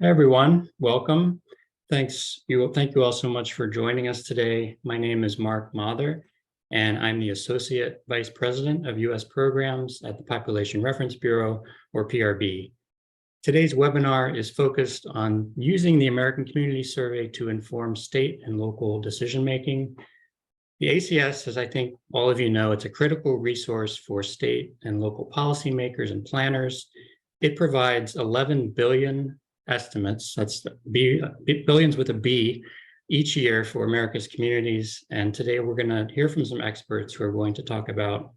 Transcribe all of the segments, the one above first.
Hey everyone, welcome. Thank you all so much for joining us today. My name is Mark Mather, and I'm the Associate Vice President of U.S. Programs at the Population Reference Bureau, or PRB. Today's webinar is focused on using the American Community Survey to inform state and local decision-making. The ACS, as I think all of you know, it's a critical resource for state and local policymakers and planners. It provides 11 billion estimates, that's the billions with a B, each year for America's communities. And today we're going to hear from some experts who are going to talk about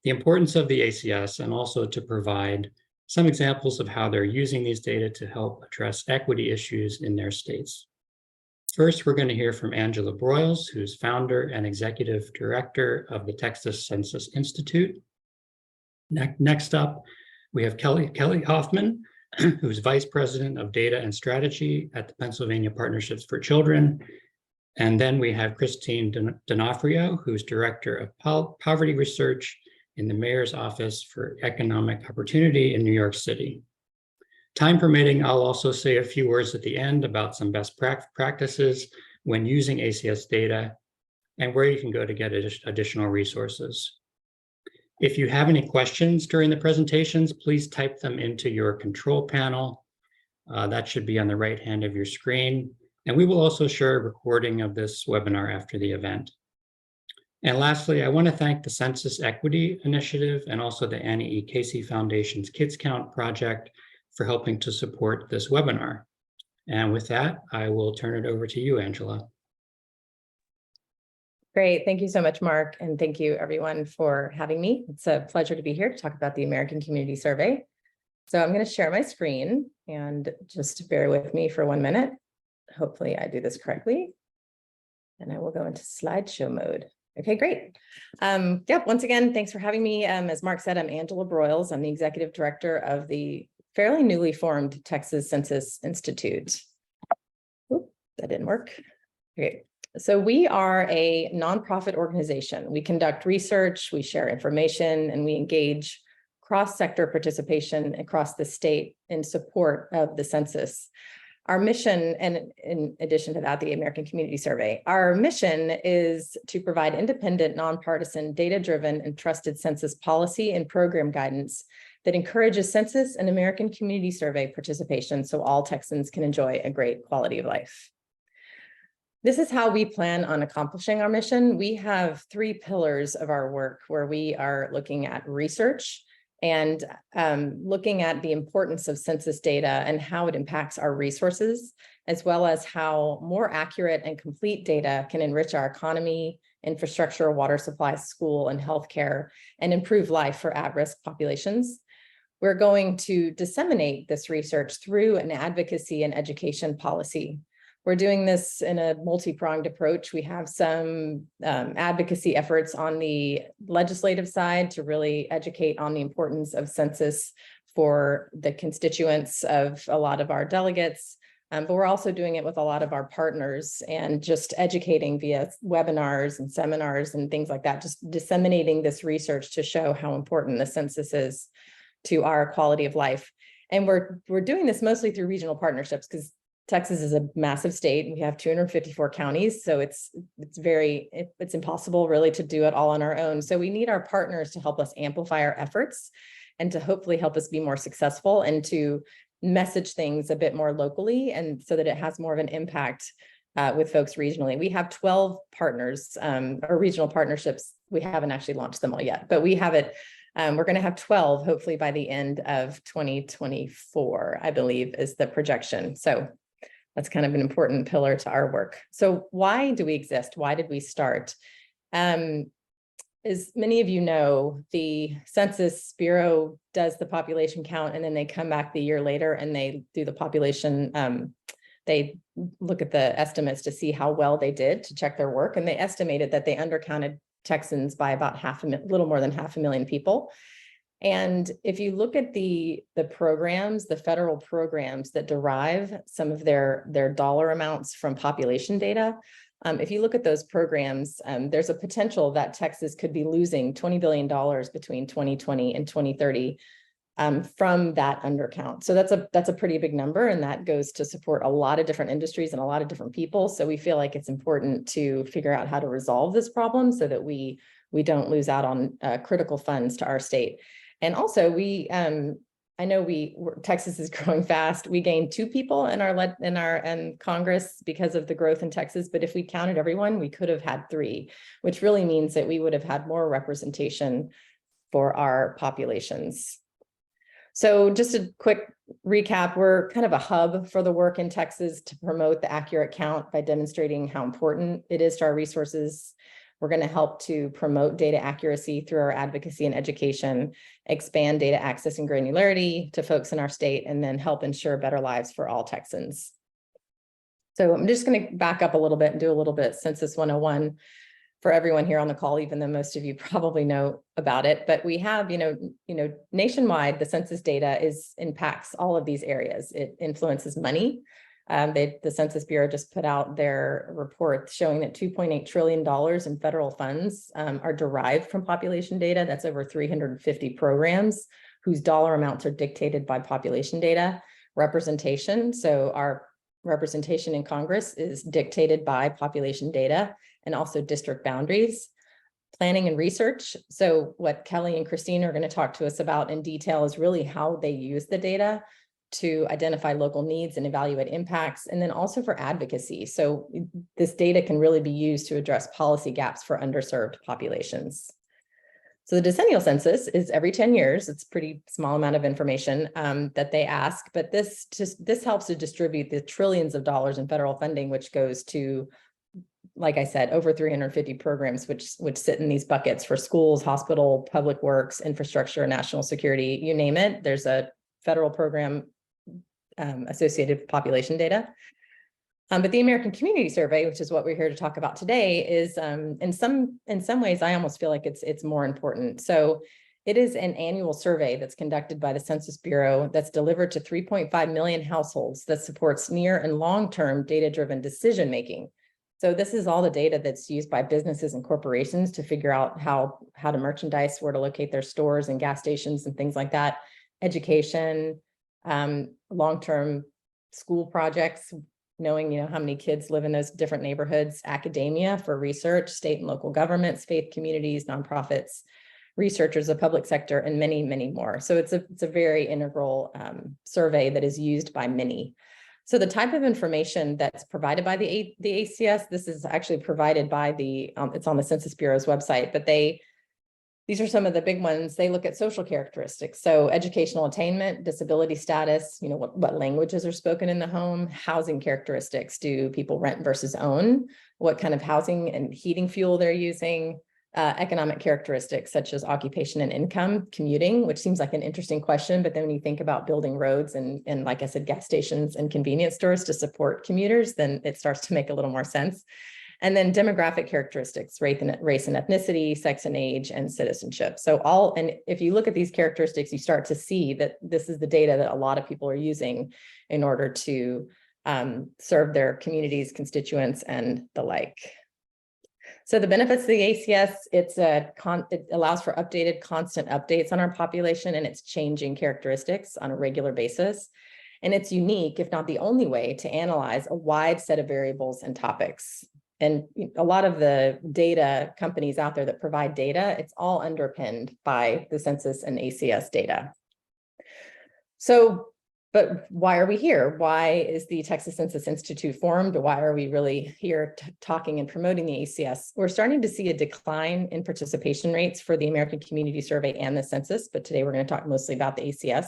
the importance of the ACS and also to provide some examples of how they're using these data to help address equity issues in their states. First, we're going to hear from Angela Broyles, who's founder and executive director of the Texas Census Institute. Next up, we have Kelly Hoffman, who's Vice President of Data and Strategy at the Pennsylvania Partnerships for Children. And then we have Christine D'Onofrio, who's Director of Poverty Research in the Mayor's Office for Economic Opportunity in New York City. Time permitting, I'll also say a few words at the end about some best practices when using ACS data and where you can go to get additional resources. If you have any questions during the presentations, please type them into your control panel. That should be on the right hand of your screen. And we will also share a recording of this webinar after the event. And lastly, I want to thank the Census Equity Initiative and also the Annie E. Casey Foundation's Kids Count project for helping to support this webinar. And with that, I will turn it over to you, Angela. Great. Thank you so much, Mark. And thank you everyone for having me. It's a pleasure to be here to talk about the American Community Survey. So I'm going to share my screen and just bear with me for 1 minute. Hopefully I do this correctly. And I will go into slideshow mode. Okay, great. Once again, thanks for having me. As Mark said, I'm Angela Broyles. I'm the executive director of the fairly newly formed Texas Census Institute. Oop, that didn't work. Okay. So we are a nonprofit organization. We conduct research, we share information, and we engage cross-sector participation across the state in support of the census. Our mission, and in addition to that, the American Community Survey, our mission is to provide independent, nonpartisan, data-driven, and trusted census policy and program guidance that encourages census and American Community Survey participation so all Texans can enjoy a great quality of life. This is how we plan on accomplishing our mission. We have 3 pillars of our work where we are looking at research and looking at the importance of census data and how it impacts our resources, as well as how more accurate and complete data can enrich our economy, infrastructure, water supply, school, and healthcare, and improve life for at-risk populations. We're going to disseminate this research through an advocacy and education policy. We're doing this in a multi-pronged approach. We have some advocacy efforts on the legislative side to really educate on the importance of census for the constituents of a lot of our delegates. But we're also doing it with a lot of our partners and just educating via webinars and seminars and things like that, just disseminating this research to show how important the census is to our quality of life. And we're doing this mostly through regional partnerships because Texas is a massive state. We have 254 counties, so it's impossible really to do it all on our own. So we need our partners to help us amplify our efforts and to hopefully help us be more successful and to message things a bit more locally and so that it has more of an impact with folks regionally. We have 12 partners or regional partnerships. We haven't actually launched them all yet, but we have it. We're going to have 12 hopefully by the end of 2024, I believe is the projection. So that's kind of an important pillar to our work. So why do we exist? Why did we start? As many of you know, the Census Bureau does the population count, and then they come back the year later and they do the population. They look at the estimates to see how well they did to check their work. And they estimated that they undercounted Texans by about a little more than 500,000 people. And if you look at the programs, the federal programs that derive some of their dollar amounts from population data, if you look at those programs, there's a potential that Texas could be losing $20 billion between 2020 and 2030 from that undercount. So that's a pretty big number, and that goes to support a lot of different industries and a lot of different people. So we feel like it's important to figure out how to resolve this problem so that we don't lose out on critical funds to our state. And also I know Texas is growing fast. We gained 2 people in Congress because of the growth in Texas. But if we counted everyone, we could have had 3, which really means that we would have had more representation for our populations. So just a quick recap, we're kind of a hub for the work in Texas to promote the accurate count by demonstrating how important it is to our resources. We're going to help to promote data accuracy through our advocacy and education, expand data access and granularity to folks in our state, and then help ensure better lives for all Texans. So I'm just going to back up a little bit and do a little bit Census 101 for everyone here on the call, even though most of you probably know about it. But we have, nationwide, the census data impacts all of these areas. It influences money. The Census Bureau just put out their report showing that $2.8 trillion in federal funds are derived from population data. That's over 350 programs whose dollar amounts are dictated by population data. Representation, so our representation in Congress is dictated by population data and also district boundaries. Planning and research. So what Kelly and Christine are going to talk to us about in detail is really how they use the data to identify local needs and evaluate impacts, and then also for advocacy. So this data can really be used to address policy gaps for underserved populations. So the decennial census is every 10 years. It's a pretty small amount of information that they ask, but this helps to distribute the trillions of dollars in federal funding, which goes to, like I said, over 350 programs, which sit in these buckets for schools, hospital, public works, infrastructure, national security, you name it. There's a federal program associated with population data. But the American Community Survey, which is what we're here to talk about today, is in some ways, I almost feel like it's more important. So it is an annual survey that's conducted by the Census Bureau that's delivered to 3.5 million households that supports near and long-term data-driven decision-making. So this is all the data that's used by businesses and corporations to figure out how to merchandise, where to locate their stores and gas stations and things like that. Education, long-term school projects, knowing how many kids live in those different neighborhoods, academia for research, state and local governments, faith communities, nonprofits, researchers, the public sector, and many, many more. So it's a very integral survey that is used by many. So the type of information that's provided by the ACS, this is actually provided by it's on the Census Bureau's website, but these are some of the big ones. They look at social characteristics. So educational attainment, disability status, what languages are spoken in the home, housing characteristics. Do people rent versus own? What kind of housing and heating fuel they're using? Economic characteristics such as occupation and income, commuting, which seems like an interesting question. But then when you think about building roads and like I said, gas stations and convenience stores to support commuters, then it starts to make a little more sense. And then demographic characteristics, race and ethnicity, sex and age, and citizenship. So and if you look at these characteristics, you start to see that this is the data that a lot of people are using in order to serve their communities, constituents, and the like. So the benefits of the ACS, it allows for updated, constant updates on our population and its changing characteristics on a regular basis. And it's unique, if not the only way, to analyze a wide set of variables and topics. And a lot of the data companies out there that provide data, it's all underpinned by the Census and ACS data. So, but why are we here? Why is the Texas Census Institute formed? Why are we really here talking and promoting the ACS? We're starting to see a decline in participation rates for the American Community Survey and the Census, but today we're going to talk mostly about the ACS.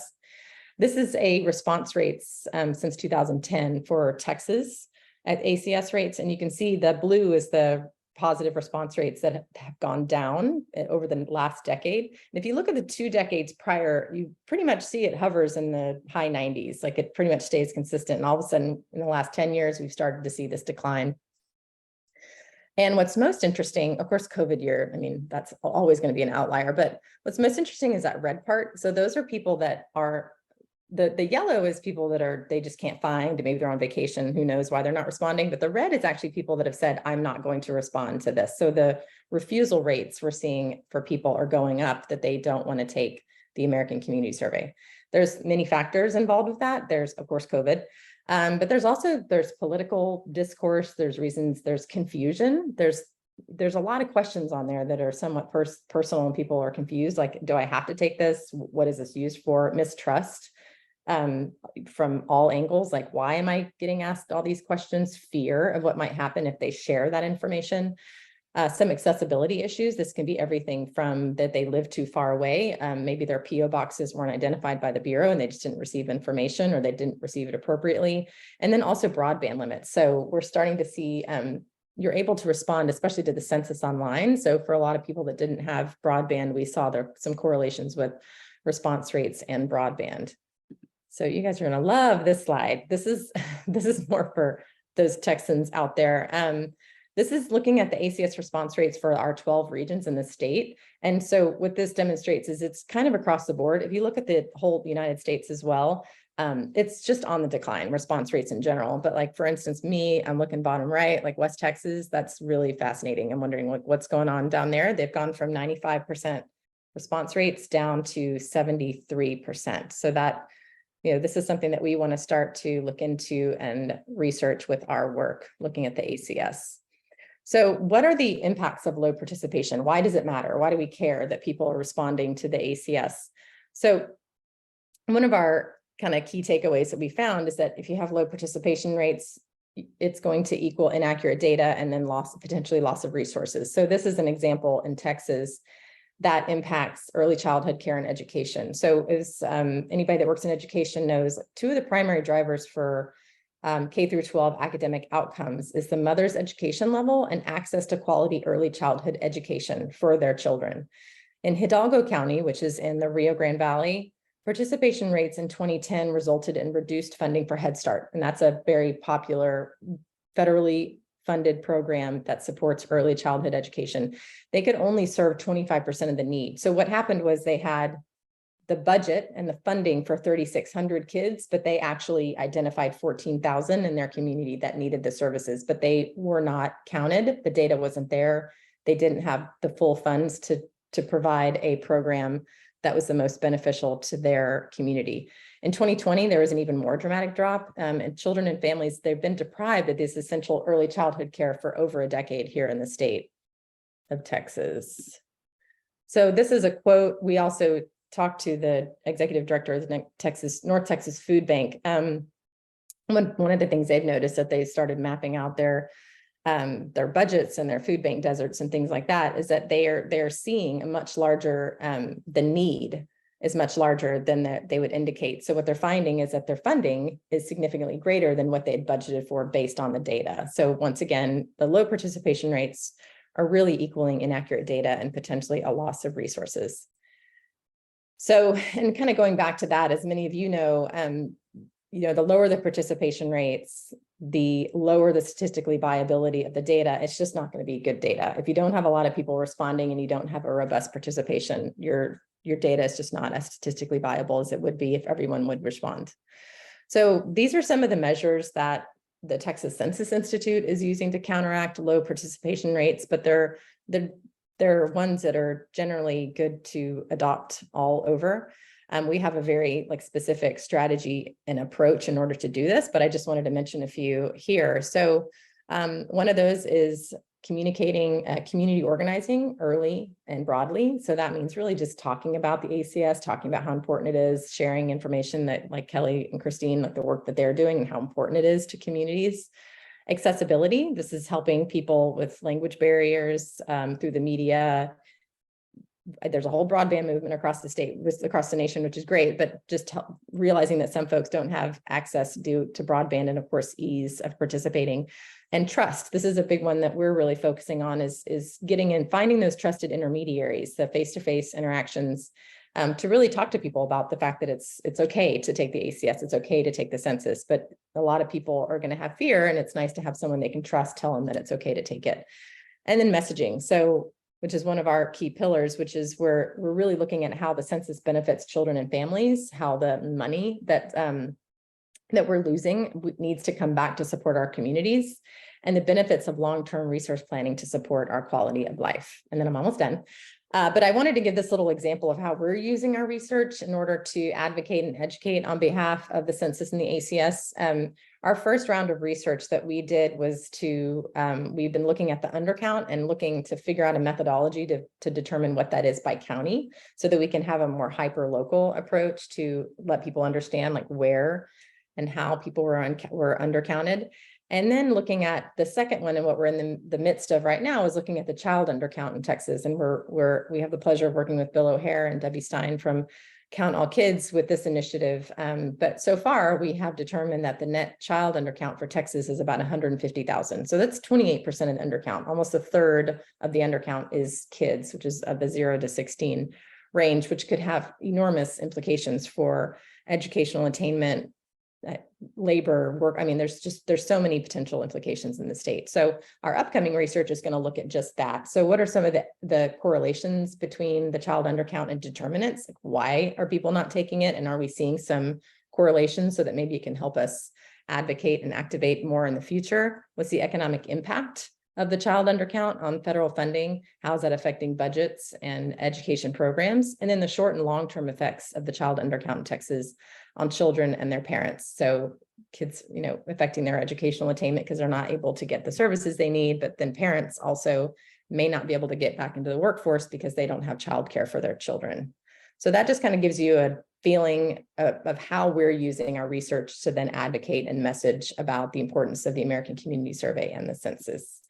This is a response rates since 2010 for Texas at ACS rates, and you can see the blue is the positive response rates that have gone down over the last decade. And if you look at the 2 decades prior, you pretty much see it hovers in the high 90s, like it pretty much stays consistent. And all of a sudden, in the last 10 years, we've started to see this decline. And what's most interesting, of course, COVID year, that's always going to be an outlier, but what's most interesting is that red part. So those are people that are the yellow is people that they just can't find, maybe they're on vacation, who knows why they're not responding, but the red is actually people that have said, I'm not going to respond to this. So the refusal rates we're seeing for people are going up, that they don't want to take the American Community Survey. There's many factors involved with that. There's, of course, COVID, but there's political discourse, there's reasons, there's confusion, there's a lot of questions on there that are somewhat personal, and people are confused. Like, do I have to take this? What is this used for? Mistrust from all angles. Like, why am I getting asked all these questions? Fear of what might happen if they share that information. Some accessibility issues. This can be everything from that they live too far away. Maybe their PO boxes weren't identified by the Bureau and they just didn't receive information, or they didn't receive it appropriately. And then also broadband limits. So we're starting to see you're able to respond, especially to the census online. So for a lot of people that didn't have broadband, we saw there some correlations with response rates and broadband. So you guys are going to love this slide. This is more for those Texans out there. This is looking at the ACS response rates for our 12 regions in the state. And so what this demonstrates is it's kind of across the board. If you look at the whole United States as well, it's just on the decline, response rates in general. But like, for instance, I'm looking bottom right, like West Texas, that's really fascinating. I'm wondering what's going on down there. They've gone from 95% response rates down to 73%. So that, this is something that we want to start to look into and research with our work, looking at the ACS. So what are the impacts of low participation? Why does it matter? Why do we care that people are responding to the ACS? So one of our kind of key takeaways that we found is that if you have low participation rates, it's going to equal inaccurate data and then potentially loss of resources. So this is an example in Texas that impacts early childhood care and education. So as anybody that works in education knows, two of the primary drivers for K through 12 academic outcomes is the mother's education level and access to quality early childhood education for their children. In Hidalgo County, which is in the Rio Grande Valley, participation rates in 2010 resulted in reduced funding for Head Start. And that's a very popular federally funded program that supports early childhood education. They could only serve 25% of the need. So what happened was they had the budget and the funding for 3,600 kids, but they actually identified 14,000 in their community that needed the services, but they were not counted. The data wasn't there. They didn't have the full funds to provide a program that was the most beneficial to their community. In 2020, there was an even more dramatic drop, and children and families, they've been deprived of this essential early childhood care for over a decade here in the state of Texas. So this is a quote. We also talked to the executive director of the North Texas Food Bank. One of the things they've noticed that they started mapping out their budgets and their food bank deserts and things like that is that they're seeing a much larger, the need is much larger than they would indicate. So what they're finding is that their funding is significantly greater than what they had budgeted for based on the data. So once again, the low participation rates are really equaling inaccurate data and potentially a loss of resources. So, and kind of going back to that, as many of you know, the lower the participation rates, the lower the statistically viability of the data. It's just not going to be good data. If you don't have a lot of people responding and you don't have a robust participation, your data is just not as statistically viable as it would be if everyone would respond. So these are some of the measures that the Texas Census Institute is using to counteract low participation rates, but they're ones that are generally good to adopt all over. We have a very specific strategy and approach in order to do this, but I just wanted to mention a few here. So one of those is communicating, community organizing early and broadly. So that means really just talking about the ACS, talking about how important it is, sharing information that like Kelly and Christine, like the work that they're doing and how important it is to communities. Accessibility, this is helping people with language barriers through the media. There's a whole broadband movement across the state, across the nation, which is great, but just realizing that some folks don't have access due to broadband and of course, ease of participating. And trust, this is a big one that we're really focusing on is getting in, finding those trusted intermediaries, the face-to-face interactions to really talk to people about the fact that it's okay to take the ACS, it's okay to take the census, but a lot of people are going to have fear and it's nice to have someone they can trust tell them that it's okay to take it. And then messaging. So which is one of our key pillars, which is we're really looking at how the census benefits children and families, how the money that we're losing needs to come back to support our communities, and the benefits of long-term resource planning to support our quality of life. And then I'm almost done. But I wanted to give this little example of how we're using our research in order to advocate and educate on behalf of the census and the ACS. Our first round of research that we did was we've been looking at the undercount and looking to figure out a methodology to determine what that is by county, so that we can have a more hyper-local approach to let people understand like where and how people were undercounted. And then looking at the second one, and what we're in the midst of right now is looking at the child undercount in Texas. And we have the pleasure of working with Bill O'Hare and Debbie Stein from Count All Kids with this initiative. But so far, we have determined that the net child undercount for Texas is about 150,000. So that's 28% of the undercount. Almost a third of the undercount is kids, which is of the 0 to 16 range, which could have enormous implications for educational attainment, labor work. I mean, there's so many potential implications in the state. So our upcoming research is going to look at just that. So what are some of the correlations between the child undercount and determinants? Like, why are people not taking it? And are we seeing some correlations so that maybe it can help us advocate and activate more in the future? What's the economic impact of the child undercount on federal funding? How is that affecting budgets and education programs? And then the short and long-term effects of the child undercount in Texas on children and their parents. So kids, affecting their educational attainment because they're not able to get the services they need, but then parents also may not be able to get back into the workforce because they don't have childcare for their children. So that just kind of gives you a feeling of how we're using our research to then advocate and message about the importance of the American Community Survey and the census.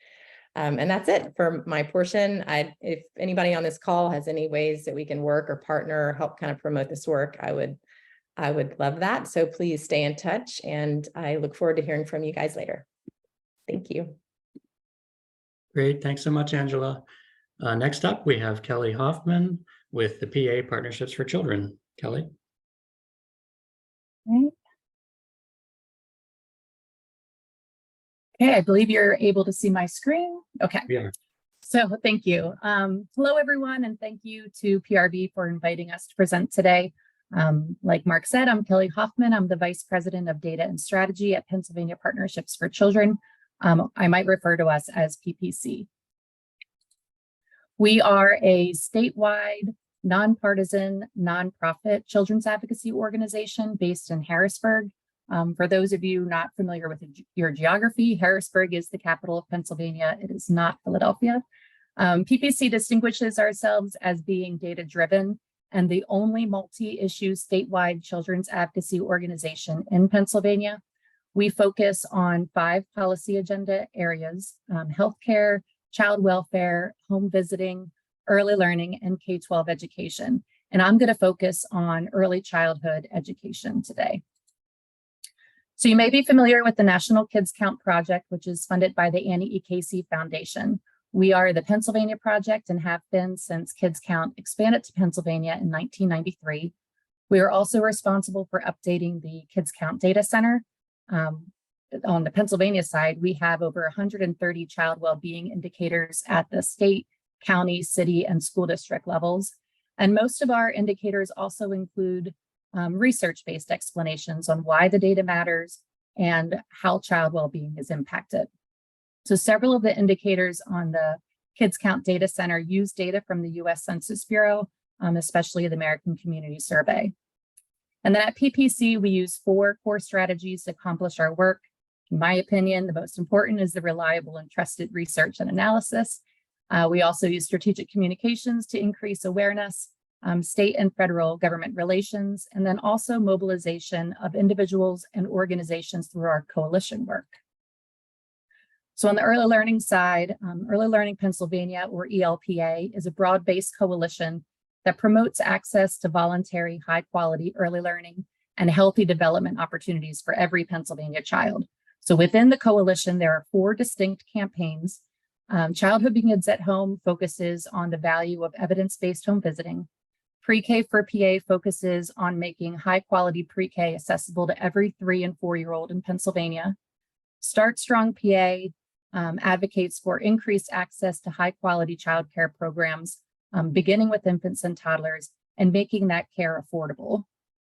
And that's it for my portion. If anybody on this call has any ways that we can work or partner or help kind of promote this work, I would love that. So please stay in touch, and I look forward to hearing from you guys later. Thank you. Great. Thanks so much, Angela. Next up, we have Kelly Hoffman with the PA Partnerships for Children. Kelly. Right. Okay, I believe you're able to see my screen. Okay. Yeah. So thank you. Hello, everyone, and thank you to PRB for inviting us to present today. Like Mark said, I'm Kelly Hoffman. I'm the Vice President of Data and Strategy at Pennsylvania Partnerships for Children. I might refer to us as PPC. We are a statewide, nonpartisan, nonprofit children's advocacy organization based in Harrisburg. For those of you not familiar with your geography, Harrisburg is the capital of Pennsylvania. It is not Philadelphia. PPC distinguishes ourselves as being data-driven and the only multi-issue statewide children's advocacy organization in Pennsylvania. We focus on 5 policy agenda areas: healthcare, child welfare, home visiting, early learning, and K-12 education. And I'm going to focus on early childhood education today. So you may be familiar with the National Kids Count Project, which is funded by the Annie E. Casey Foundation. We are the Pennsylvania Project and have been since Kids Count expanded to Pennsylvania in 1993. We are also responsible for updating the Kids Count Data Center. On the Pennsylvania side, we have over 130 child well-being indicators at the state, county, city, and school district levels. And most of our indicators also include research-based explanations on why the data matters and how child well-being is impacted. So several of the indicators on the Kids Count Data Center use data from the U.S. Census Bureau, especially the American Community Survey. And then at PPC, we use 4 core strategies to accomplish our work. In my opinion, the most important is the reliable and trusted research and analysis. We also use strategic communications to increase awareness, state and federal government relations, and then also mobilization of individuals and organizations through our coalition work. So on the early learning side, Early Learning Pennsylvania, or ELPA, is a broad-based coalition that promotes access to voluntary, high-quality early learning and healthy development opportunities for every Pennsylvania child. So within the coalition, there are 4 distinct campaigns. Childhood Begins at Home focuses on the value of evidence-based home visiting. Pre-K for PA focuses on making high-quality pre-K accessible to every 3- and 4-year-old in Pennsylvania. Start Strong PA advocates for increased access to high-quality childcare programs, beginning with infants and toddlers, and making that care affordable.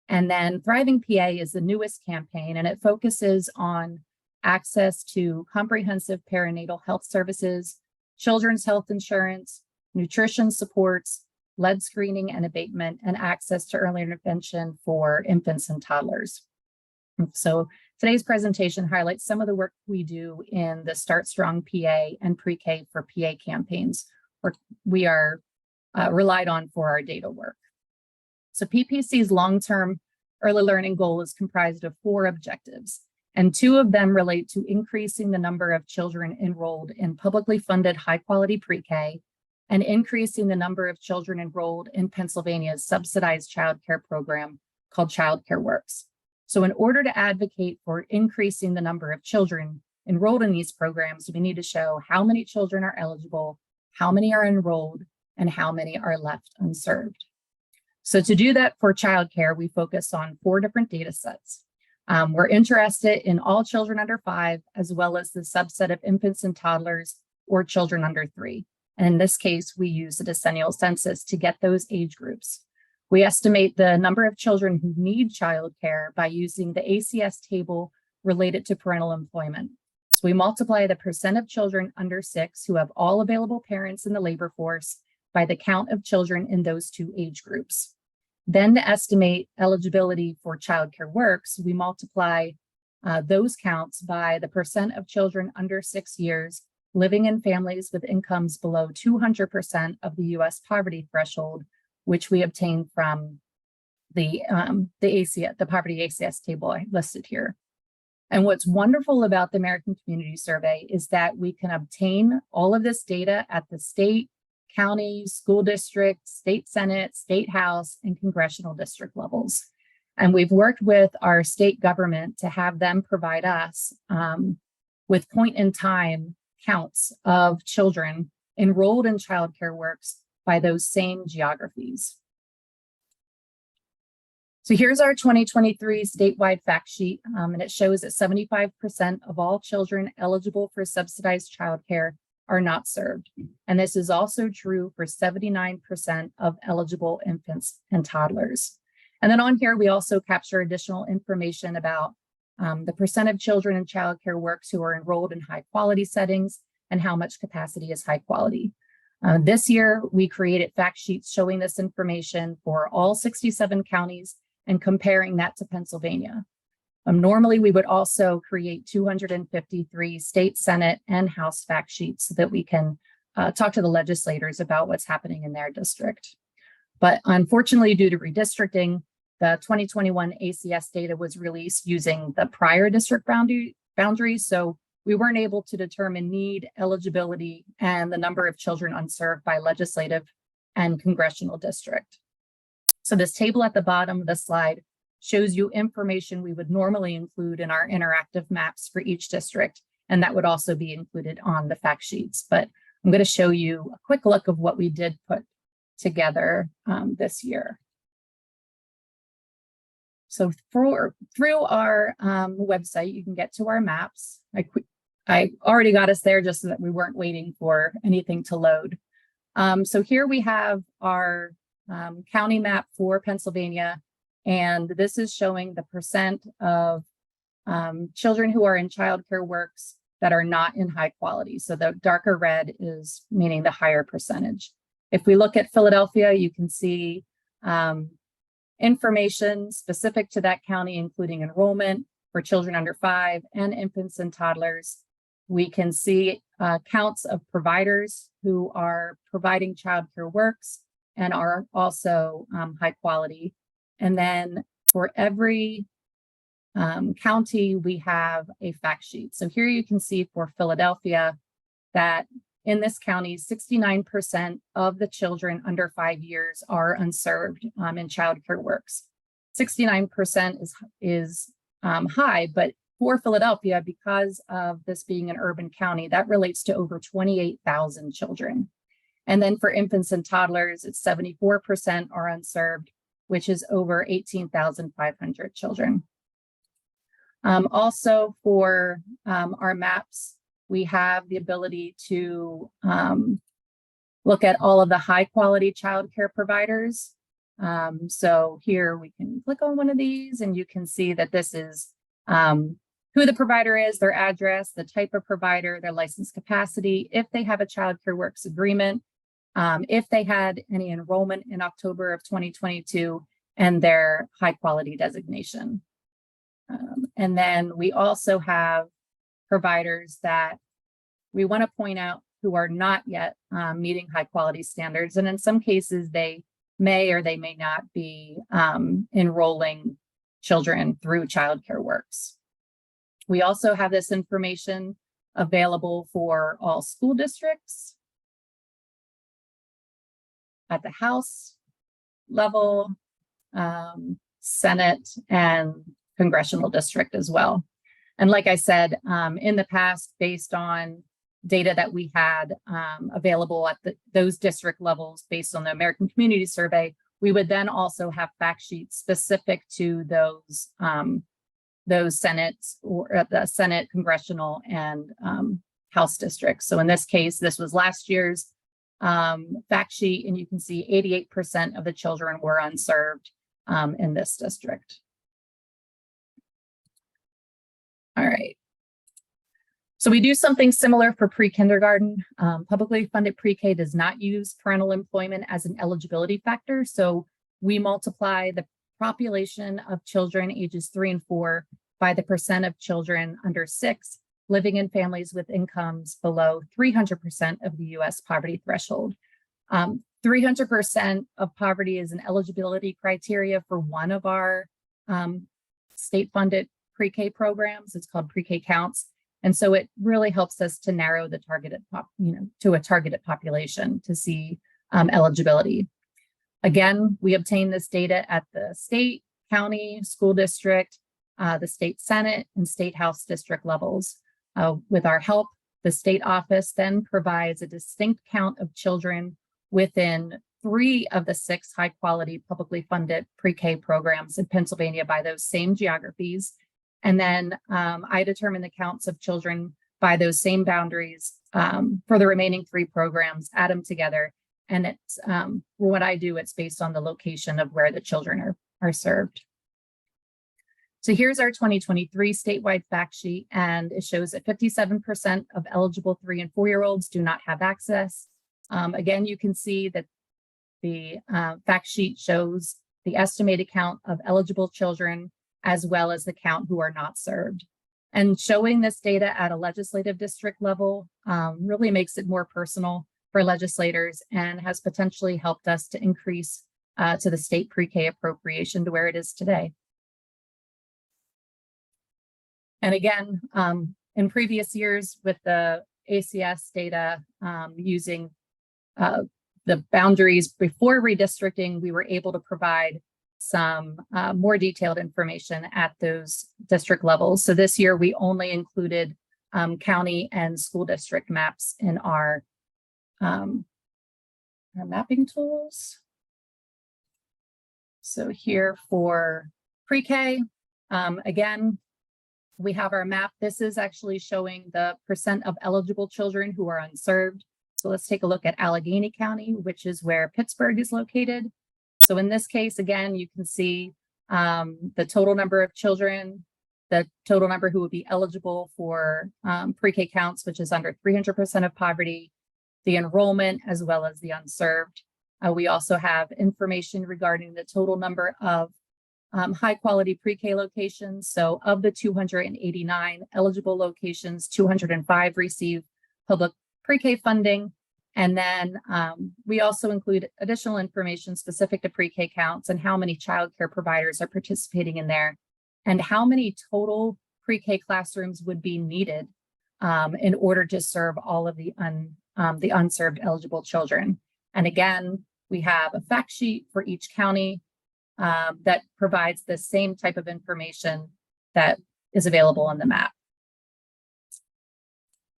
And then Thriving PA is the newest campaign, and it focuses on access to comprehensive perinatal health services, children's health insurance, nutrition supports, lead screening and abatement, and access to early intervention for infants and toddlers. So today's presentation highlights some of the work we do in the Start Strong PA and Pre-K for PA campaigns, where we are relied on for our data work. So PPC's long-term early learning goal is comprised of 4 objectives, and 2 of them relate to increasing the number of children enrolled in publicly funded high-quality pre-K and increasing the number of children enrolled in Pennsylvania's subsidized childcare program called Childcare Works. So in order to advocate for increasing the number of children enrolled in these programs, we need to show how many children are eligible, how many are enrolled, and how many are left unserved. So to do that for childcare, we focus on 4 different data sets. We're interested in all children under 5, as well as the subset of infants and toddlers or children under 3. And in this case, we use the decennial census to get those age groups. We estimate the number of children who need childcare by using the ACS table related to parental employment. So we multiply the percent of children under 6 who have all available parents in the labor force by the count of children in those 2 age groups. Then to estimate eligibility for childcare works, we multiply those counts by the percent of children under 6 years living in families with incomes below 200% of the US poverty threshold, which we obtained from the ACS, the poverty ACS table I listed here. And what's wonderful about the American Community Survey is that we can obtain all of this data at the state, county, school district, state senate, state house, and congressional district levels. And we've worked with our state government to have them provide us with point-in-time counts of children enrolled in childcare works by those same geographies. So here's our 2023 statewide fact sheet, and it shows that 75% of all children eligible for subsidized childcare are not served. And this is also true for 79% of eligible infants and toddlers. And then on here, we also capture additional information about the percent of children in childcare works who are enrolled in high quality settings and how much capacity is high quality. This year, we created fact sheets showing this information for all 67 counties and comparing that to Pennsylvania. Normally, we would also create 253 state, senate, and house fact sheets so that we can talk to the legislators about what's happening in their district. But unfortunately, due to redistricting, the 2021 ACS data was released using the prior district boundaries. So we weren't able to determine need, eligibility, and the number of children unserved by legislative and congressional district. So this table at the bottom of the slide shows you information we would normally include in our interactive maps for each district, and that would also be included on the fact sheets. But I'm going to show you a quick look of what we did put together this year. So through our website, you can get to our maps. I already got us there just so that we weren't waiting for anything to load. So here we have our county map for Pennsylvania, and this is showing the percent of children who are in childcare works that are not in high quality. So the darker red is meaning the higher percentage. If we look at Philadelphia, you can see information specific to that county, including enrollment for children under 5 and infants and toddlers. We can see counts of providers who are providing childcare works and are also high quality. And then for every county, we have a fact sheet. So here you can see for Philadelphia that in this county, 69% of the children under 5 years are unserved in childcare works. 69% is high, but for Philadelphia, because of this being an urban county, that relates to over 28,000 children. And then for infants and toddlers, it's 74% are unserved, which is over 18,500 children. Also for our maps, we have the ability to look at all of the high quality childcare providers. So here we can click on one of these and you can see that this is who the provider is, their address, the type of provider, their license capacity, if they have a childcare works agreement, if they had any enrollment in October of 2022 and their high quality designation. And then we also have providers that we want to point out who are not yet meeting high quality standards. And in some cases, they may or they may not be enrolling children through Childcare Works. We also have this information available for all school districts at the House level, Senate, and congressional district as well. And like I said, in the past, based on data that we had available at those district levels based on the American Community Survey, we would then also have fact sheets specific to those Senate or the Senate, congressional, and House districts. So in this case, this was last year's fact sheet, and you can see 88% of the children were unserved in this district. All right. So we do something similar for pre-kindergarten. Publicly funded pre-K does not use parental employment as an eligibility factor. So we multiply the population of children ages 3 and 4 by the percent of children under 6 living in families with incomes below 300% of the US poverty threshold. 300% of poverty is an eligibility criteria for one of our state-funded pre-K programs. It's called Pre-K Counts. And so it really helps us to narrow the targeted to a targeted population to see eligibility. Again, we obtain this data at the state, county, school district, the state Senate, and state House district levels. With our help, the state office then provides a distinct count of children within 3 of the 6 high-quality publicly funded pre-K programs in Pennsylvania by those same geographies. And then I determine the counts of children by those same boundaries for the remaining 3 programs, add them together. And it's what I do, it's based on the location of where the children are served. So here's our 2023 statewide fact sheet, and it shows that 57% of eligible 3 and 4-year-olds do not have access. Again, you can see that the fact sheet shows the estimated count of eligible children as well as the count who are not served. And showing this data at a legislative district level really makes it more personal for legislators and has potentially helped us to increase to the state pre-K appropriation to where it is today. And again, in previous years with the ACS data using the boundaries before redistricting, we were able to provide some more detailed information at those district levels. So this year we only included county and school district maps in our mapping tools. So here for pre-K, again, we have our map. This is actually showing the percent of eligible children who are unserved. So let's take a look at Allegheny County, which is where Pittsburgh is located. So in this case, again, you can see the total number of children, the total number who would be eligible for pre-K counts, which is under 300% of poverty, the enrollment, as well as the unserved. We also have information regarding the total number of high quality pre-K locations. So of the 289 eligible locations, 205 receive public pre-K funding. And then we also include additional information specific to pre-K counts and how many childcare providers are participating in there and how many total pre-K classrooms would be needed in order to serve all of the unserved eligible children. And again, we have a fact sheet for each county that provides the same type of information that is available on the map.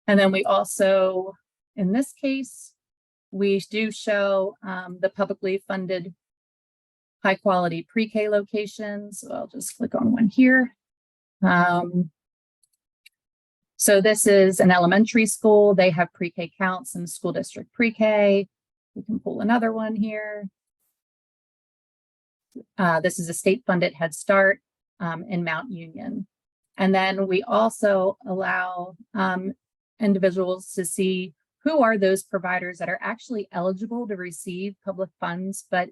And then we also, in this case, we do show the publicly funded high quality pre-K locations. So I'll just click on one here. So this is an elementary school. They have pre-K counts in school district pre-K. We can pull another one here. This is a state-funded Head Start in Mount Union. And then we also allow individuals to see who are those providers that are actually eligible to receive public funds, but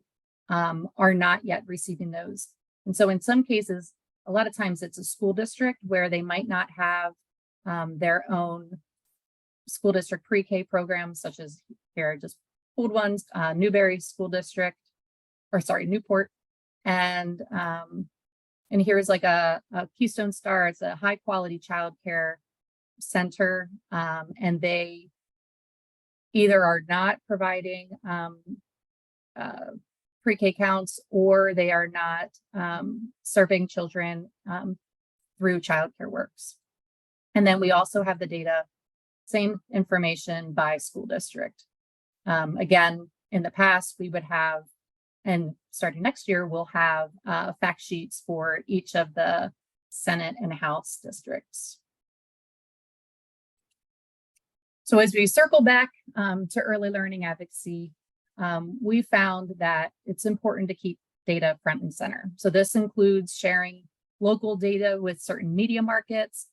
are not yet receiving those. And so in some cases, a lot of times it's a school district where they might not have their own school district pre-K programs, such as here are just pulled ones, Newberry School District, or sorry, Newport. And here's like a Keystone Star. It's a high quality childcare center, and they either are not providing pre-K counts, or they are not serving children through childcare works. And then we also have the data, same information by school district. Again, in the past, we would have, and starting next year, we'll have fact sheets for each of the Senate and House districts. So as we circle back to early learning advocacy, we found that it's important to keep data front and center. So this includes sharing local data with certain media markets,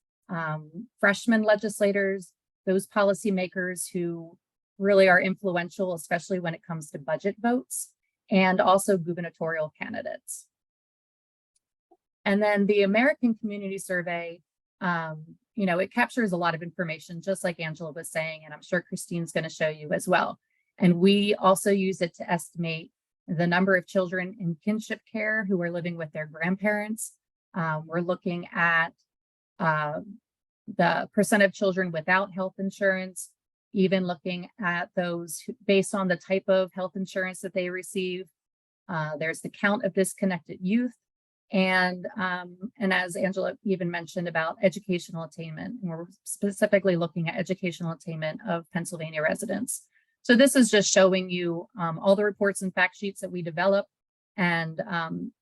freshman legislators, those policymakers who really are influential, especially when it comes to budget votes, and also gubernatorial candidates. And then the American Community Survey, it captures a lot of information, just like Angela was saying, and I'm sure Christine's going to show you as well. And we also use it to estimate the number of children in kinship care who are living with their grandparents. We're looking at the percent of children without health insurance, even looking at those who, based on the type of health insurance that they receive. There's the count of disconnected youth. And as Angela even mentioned about educational attainment, and we're specifically looking at educational attainment of Pennsylvania residents. So this is just showing you all the reports and fact sheets that we develop. And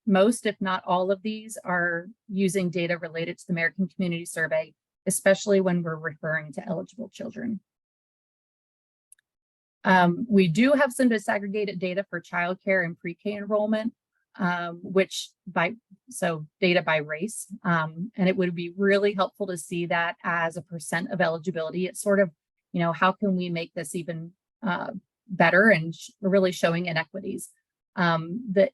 most, if not all of these, are using data related to the American Community Survey, especially when we're referring to eligible children. We do have some disaggregated data for childcare and pre-K enrollment, data by race. And it would be really helpful to see that as a percent of eligibility. It's sort of, how can we make this even better and really showing inequities. The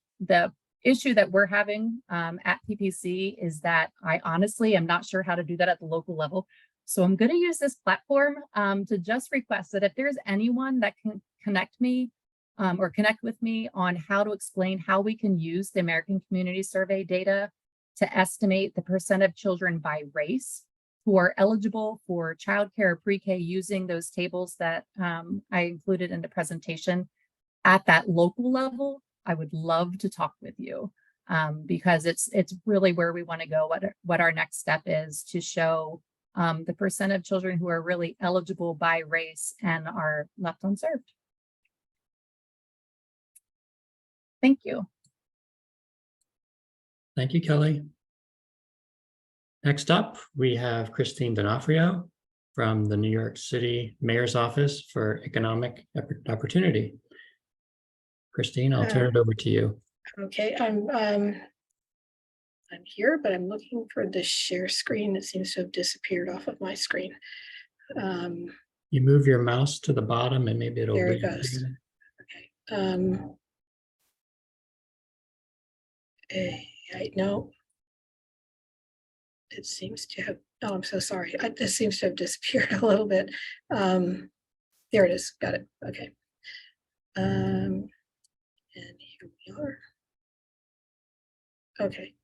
issue that we're having at PPC is that I honestly am not sure how to do that at the local level. So I'm going to use this platform to just request that if there's anyone that can connect me or connect with me on how to explain how we can use the American Community Survey data to estimate the percent of children by race who are eligible for childcare or pre-K using those tables that I included in the presentation at that local level, I would love to talk with you because it's really where we want to go, what our next step is to show the percent of children who are really eligible by race and are left unserved. Thank you. Thank you, Kelly. Next up, we have Christine D'Onofrio from the New York City Mayor's Office for Economic Opportunity. Christine, I'll turn it over to you. Okay, I'm here, but I'm looking for the share screen. It seems to have disappeared off of my screen. You move your mouse to the bottom and maybe it'll. There it goes. Okay. No. It seems to have. Oh, I'm so sorry. This seems to have disappeared a little bit. There it is. Got it. Okay. And here we are. Okay.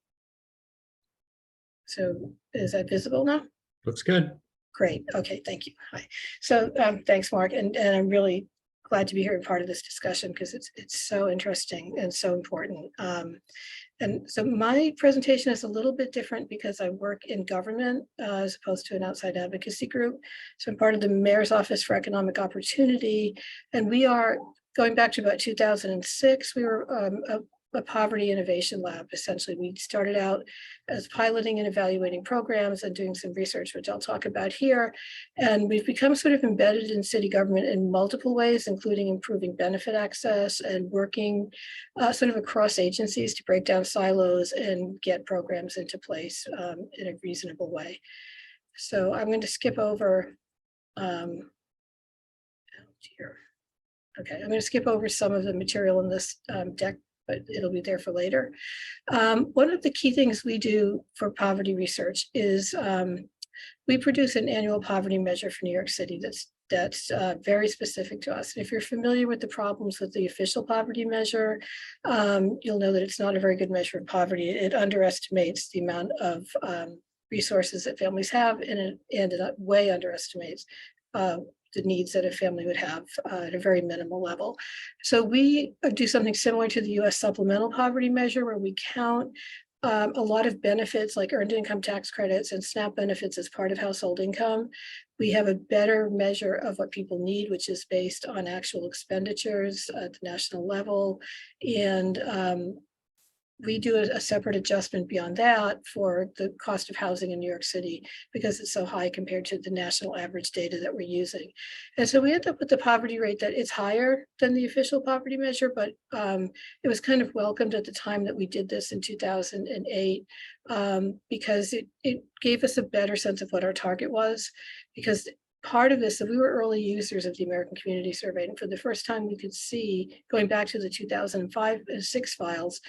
So is that visible now? Looks good. Great. Okay. Thank you. Hi. So thanks, Mark. And I'm really glad to be here and part of this discussion because it's so interesting and so important. And so my presentation is a little bit different because I work in government as opposed to an outside advocacy group. So I'm part of the Mayor's Office for Economic Opportunity. And we are going back to about 2006. We were a poverty innovation lab. Essentially, we started out as piloting and evaluating programs and doing some research, which I'll talk about here. And we've become sort of embedded in city government in multiple ways, including improving benefit access and working sort of across agencies to break down silos and get programs into place in a reasonable way. So I'm going to skip over here. Okay, I'm going to skip over some of the material in this deck, but it'll be there for later. One of the key things we do for poverty research is we produce an annual poverty measure for New York City that's very specific to us. And if you're familiar with the problems with the official poverty measure, you'll know that it's not a very good measure of poverty. It underestimates the amount of resources that families have, and it way underestimates the needs that a family would have at a very minimal level. So we do something similar to the US supplemental poverty measure, where we count a lot of benefits like earned income tax credits and SNAP benefits as part of household income. We have a better measure of what people need, which is based on actual expenditures at the national level. And we do a separate adjustment beyond that for the cost of housing in New York City because it's so high compared to the national average data that we're using. And so we end up with the poverty rate that is higher than the official poverty measure, but it was kind of welcomed at the time that we did this in 2008 because it gave us a better sense of what our target was. Because part of this, so we were early users of the American Community Survey, and for the first time we could see, going back to the 2005 and 6 files,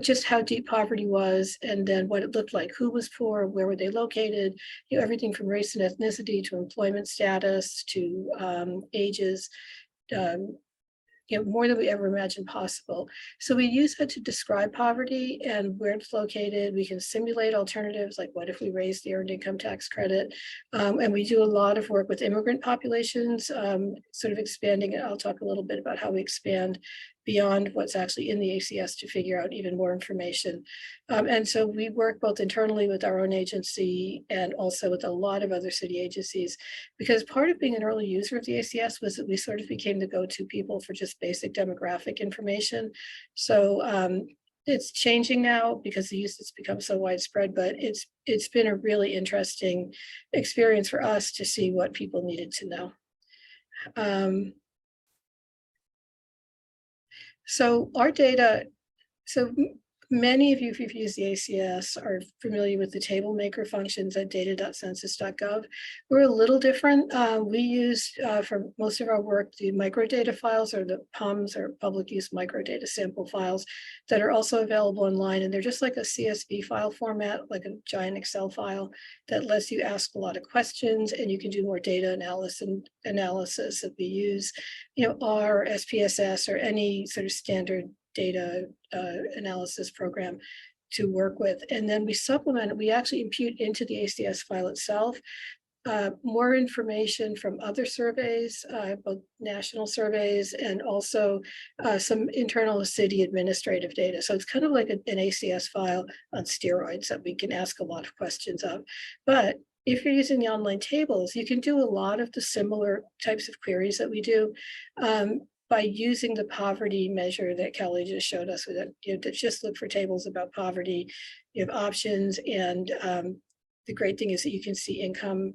just how deep poverty was, and then what it looked like, who was poor, where were they located, everything from race and ethnicity to employment status to ages, more than we ever imagined possible. So we use that to describe poverty and where it's located. We can simulate alternatives, like what if we raise the earned income tax credit? And we do a lot of work with immigrant populations, sort of expanding it. I'll talk a little bit about how we expand beyond what's actually in the ACS to figure out even more information. And so we work both internally with our own agency and also with a lot of other city agencies, because part of being an early user of the ACS was that we sort of became the go-to people for just basic demographic information. So it's changing now because the use has become so widespread, but it's been a really interesting experience for us to see what people needed to know. So our data, so many of you, if you've used the ACS, are familiar with the table maker functions at data.census.gov. We're a little different. We use, for most of our work, the microdata files, or the PUMs, or public use microdata sample files, that are also available online. And they're just like a CSV file format, like a giant Excel file that lets you ask a lot of questions, and you can do more data analysis that we use, R, SPSS, or any sort of standard data analysis program to work with. And then we supplement it. We actually impute into the ACS file itself more information from other surveys, both national surveys and also some internal city administrative data. So it's kind of like an ACS file on steroids that we can ask a lot of questions of. But if you're using the online tables, you can do a lot of the similar types of queries that we do by using the poverty measure that Kelly just showed us with it. To just look for tables about poverty. You have options, and the great thing is that you can see income,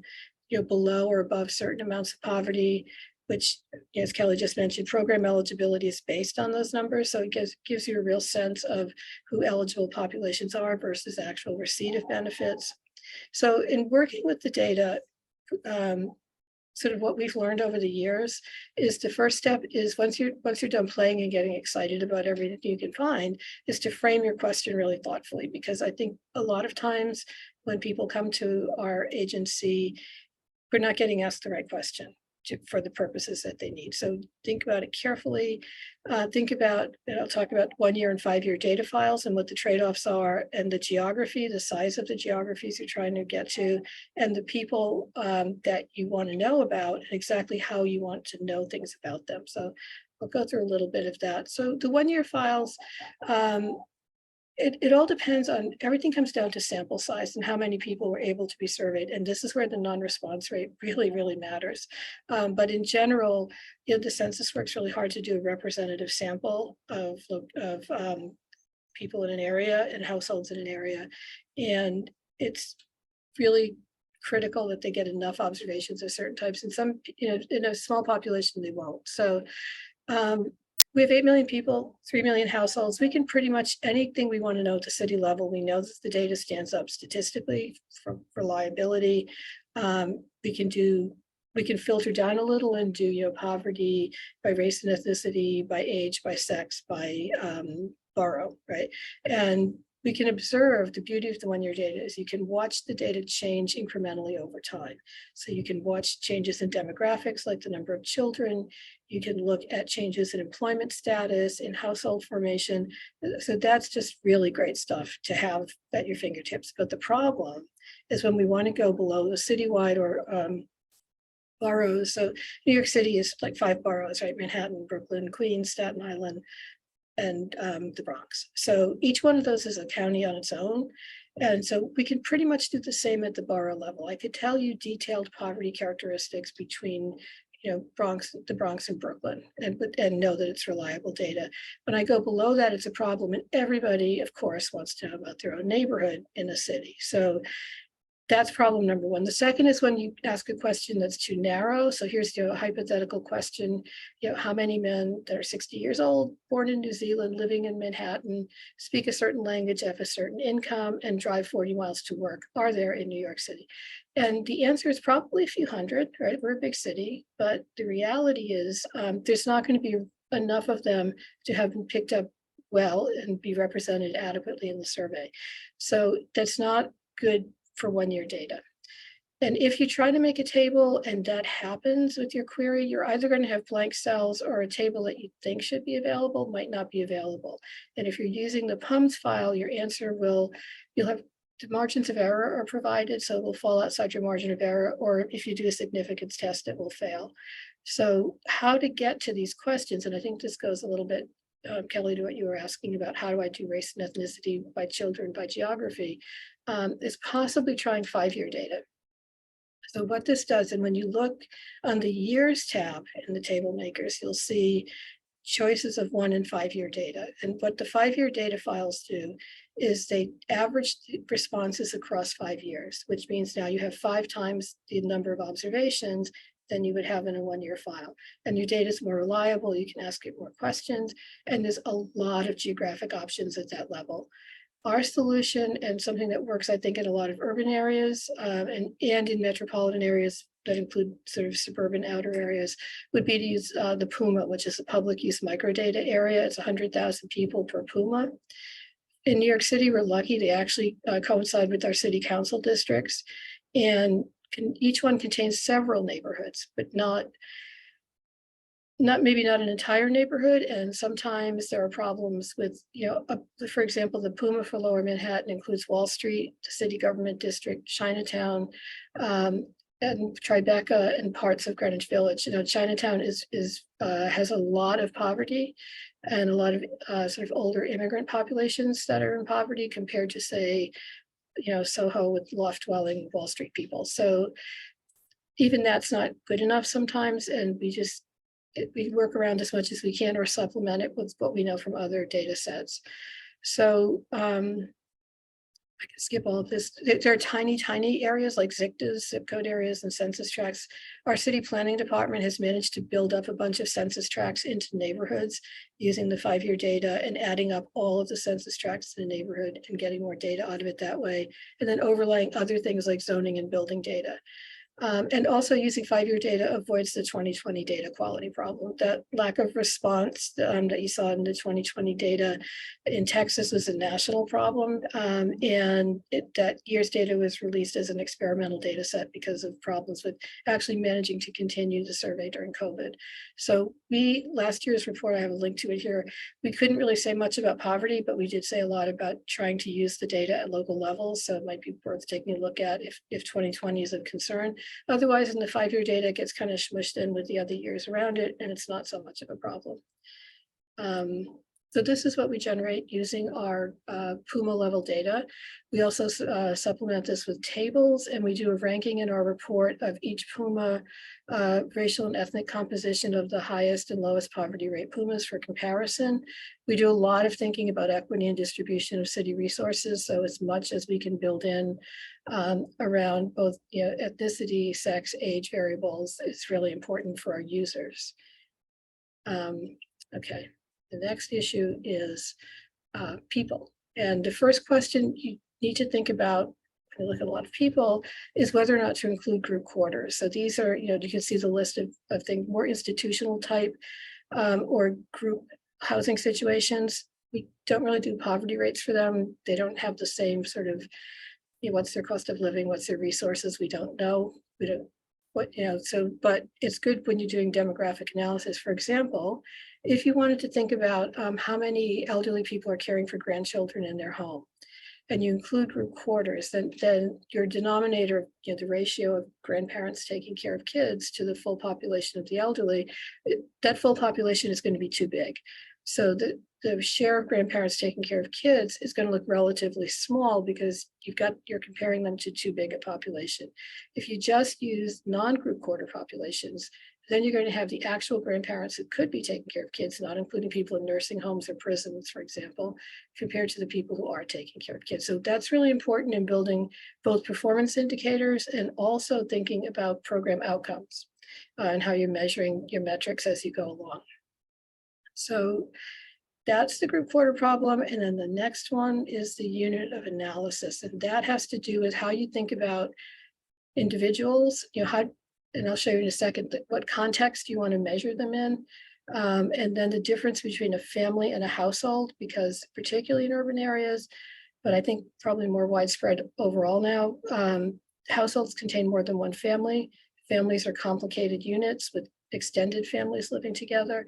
below or above certain amounts of poverty, which, as Kelly just mentioned, program eligibility is based on those numbers. So it gives you a real sense of who eligible populations are versus actual receipt of benefits. So in working with the data, sort of what we've learned over the years is the first step is once you're done playing and getting excited about everything you can find, is to frame your question really thoughtfully. Because I think a lot of times when people come to our agency, we're not getting asked the right question for the purposes that they need. So think about it carefully. Think about, and I'll talk about 1-year and 5-year data files and what the trade-offs are, and the geography, the size of the geographies you're trying to get to, and the people that you want to know about, and exactly how you want to know things about them. So I'll go through a little bit of that. So the 1-year files, it all depends on, everything comes down to sample size and how many people were able to be surveyed. And this is where the non-response rate really, really matters. But in general, the census works really hard to do a representative sample of people in an area and households in an area. And it's really critical that they get enough observations of certain types. And some, in a small population, they won't. So we have 8 million people, 3 million households. We can pretty much anything we want to know at the city level. We know that the data stands up statistically for reliability. We can do we can filter down a little and do, poverty by race and ethnicity, by age, by sex, by borough, right? And we can observe the beauty of the one-year data is you can watch the data change incrementally over time. So you can watch changes in demographics, like the number of children. You can look at changes in employment status, in household formation. So that's just really great stuff to have at your fingertips. But the problem is when we want to go below the citywide or boroughs. So New York City is like 5 boroughs, right? Manhattan, Brooklyn, Queens, Staten Island, and the Bronx. So each one of those is a county on its own. And so we can pretty much do the same at the borough level. I could tell you detailed poverty characteristics between the Bronx and Brooklyn, and know that it's reliable data. When I go below that, it's a problem. And everybody, of course, wants to know about their own neighborhood in a city. So that's problem number one. The second is when you ask a question that's too narrow. So here's a hypothetical question, how many men that are 60 years old, born in New Zealand, living in Manhattan, speak a certain language, have a certain income, and drive 40 miles to work are there in New York City? And the answer is probably a few hundred, right? We're a big city, but the reality is there's not going to be enough of them to have been picked up well and be represented adequately in the survey. So that's not good for one-year data. And if you try to make a table and that happens with your query, you're either going to have blank cells or a table that you think should be available might not be available. And if you're using the PUMS file, your answer you'll have the margins of error are provided, so it will fall outside your margin of error, or if you do a significance test, it will fail. So how to get to these questions, and I think this goes a little bit, Kelly, to what you were asking about, how do I do race and ethnicity by children, by geography, is possibly trying 5-year data. So what this does, and when you look on the years tab in the table makers, you'll see choices of 1 and 5-year data. And what the 5-year data files do is they average the responses across 5 years, which means now you have 5 times the number of observations than you would have in a 1-year file. And your data is more reliable, you can ask it more questions, and there's a lot of geographic options at that level. Our solution, and something that works, I think, in a lot of urban areas and in metropolitan areas that include sort of suburban outer areas, would be to use the PUMA, which is a public use microdata area. It's 100,000 people per PUMA. In New York City, we're lucky to actually coincide with our city council districts. And each one contains several neighborhoods, but maybe not an entire neighborhood. And sometimes there are problems with, for example, the PUMA for Lower Manhattan includes Wall Street, the city government district, Chinatown, and Tribeca, and parts of Greenwich Village. Chinatown has a lot of poverty and a lot of sort of older immigrant populations that are in poverty compared to, say, Soho with loft dwelling Wall Street people. So even that's not good enough sometimes, and we work around as much as we can or supplement it with what we know from other data sets. So I can skip all of this. There are tiny areas like ZICTAs, zip code areas, and census tracts. Our city planning department has managed to build up a bunch of census tracts into neighborhoods using the 5-year data and adding up all of the census tracts in a neighborhood and getting more data out of it that way, and then overlaying other things like zoning and building data. And also using 5-year data avoids the 2020 data quality problem. That lack of response that you saw in the 2020 data in Texas was a national problem. And that year's data was released as an experimental data set because of problems with actually managing to continue the survey during COVID. So last year's report, I have a link to it here, we couldn't really say much about poverty, but we did say a lot about trying to use the data at local levels. So it might be worth taking a look at if 2020 is of concern. Otherwise, in the 5-year data, it gets kind of smushed in with the other years around it, and it's not so much of a problem. So this is what we generate using our PUMA level data. We also supplement this with tables, and we do a ranking in our report of each PUMA racial and ethnic composition of the highest and lowest poverty rate PUMAs for comparison. We do a lot of thinking about equity and distribution of city resources. So as much as we can build in around both ethnicity, sex, age variables, it's really important for our users. Okay. The next issue is people. And the first question you need to think about when you look at a lot of people, is whether or not to include group quarters. So these are, you can see the list of things, more institutional type or group housing situations. We don't really do poverty rates for them. They don't have the same sort of, what's their cost of living, what's their resources, we don't know. We don't, but it's good when you're doing demographic analysis. For example, if you wanted to think about how many elderly people are caring for grandchildren in their home, and you include group quarters, then your denominator, the ratio of grandparents taking care of kids to the full population of the elderly, that full population is going to be too big. So the share of grandparents taking care of kids is going to look relatively small because you're comparing them to too big a population. If you just use non-group quarter populations, then you're going to have the actual grandparents who could be taking care of kids, not including people in nursing homes or prisons, for example, compared to the people who are taking care of kids. So that's really important in building both performance indicators and also thinking about program outcomes and how you're measuring your metrics as you go along. So that's the group quarter problem. And then the next one is the unit of analysis. And that has to do with how you think about individuals, and I'll show you in a second what context you want to measure them in. And then the difference between a family and a household, because particularly in urban areas, but I think probably more widespread overall now, households contain more than one family. Families are complicated units with extended families living together.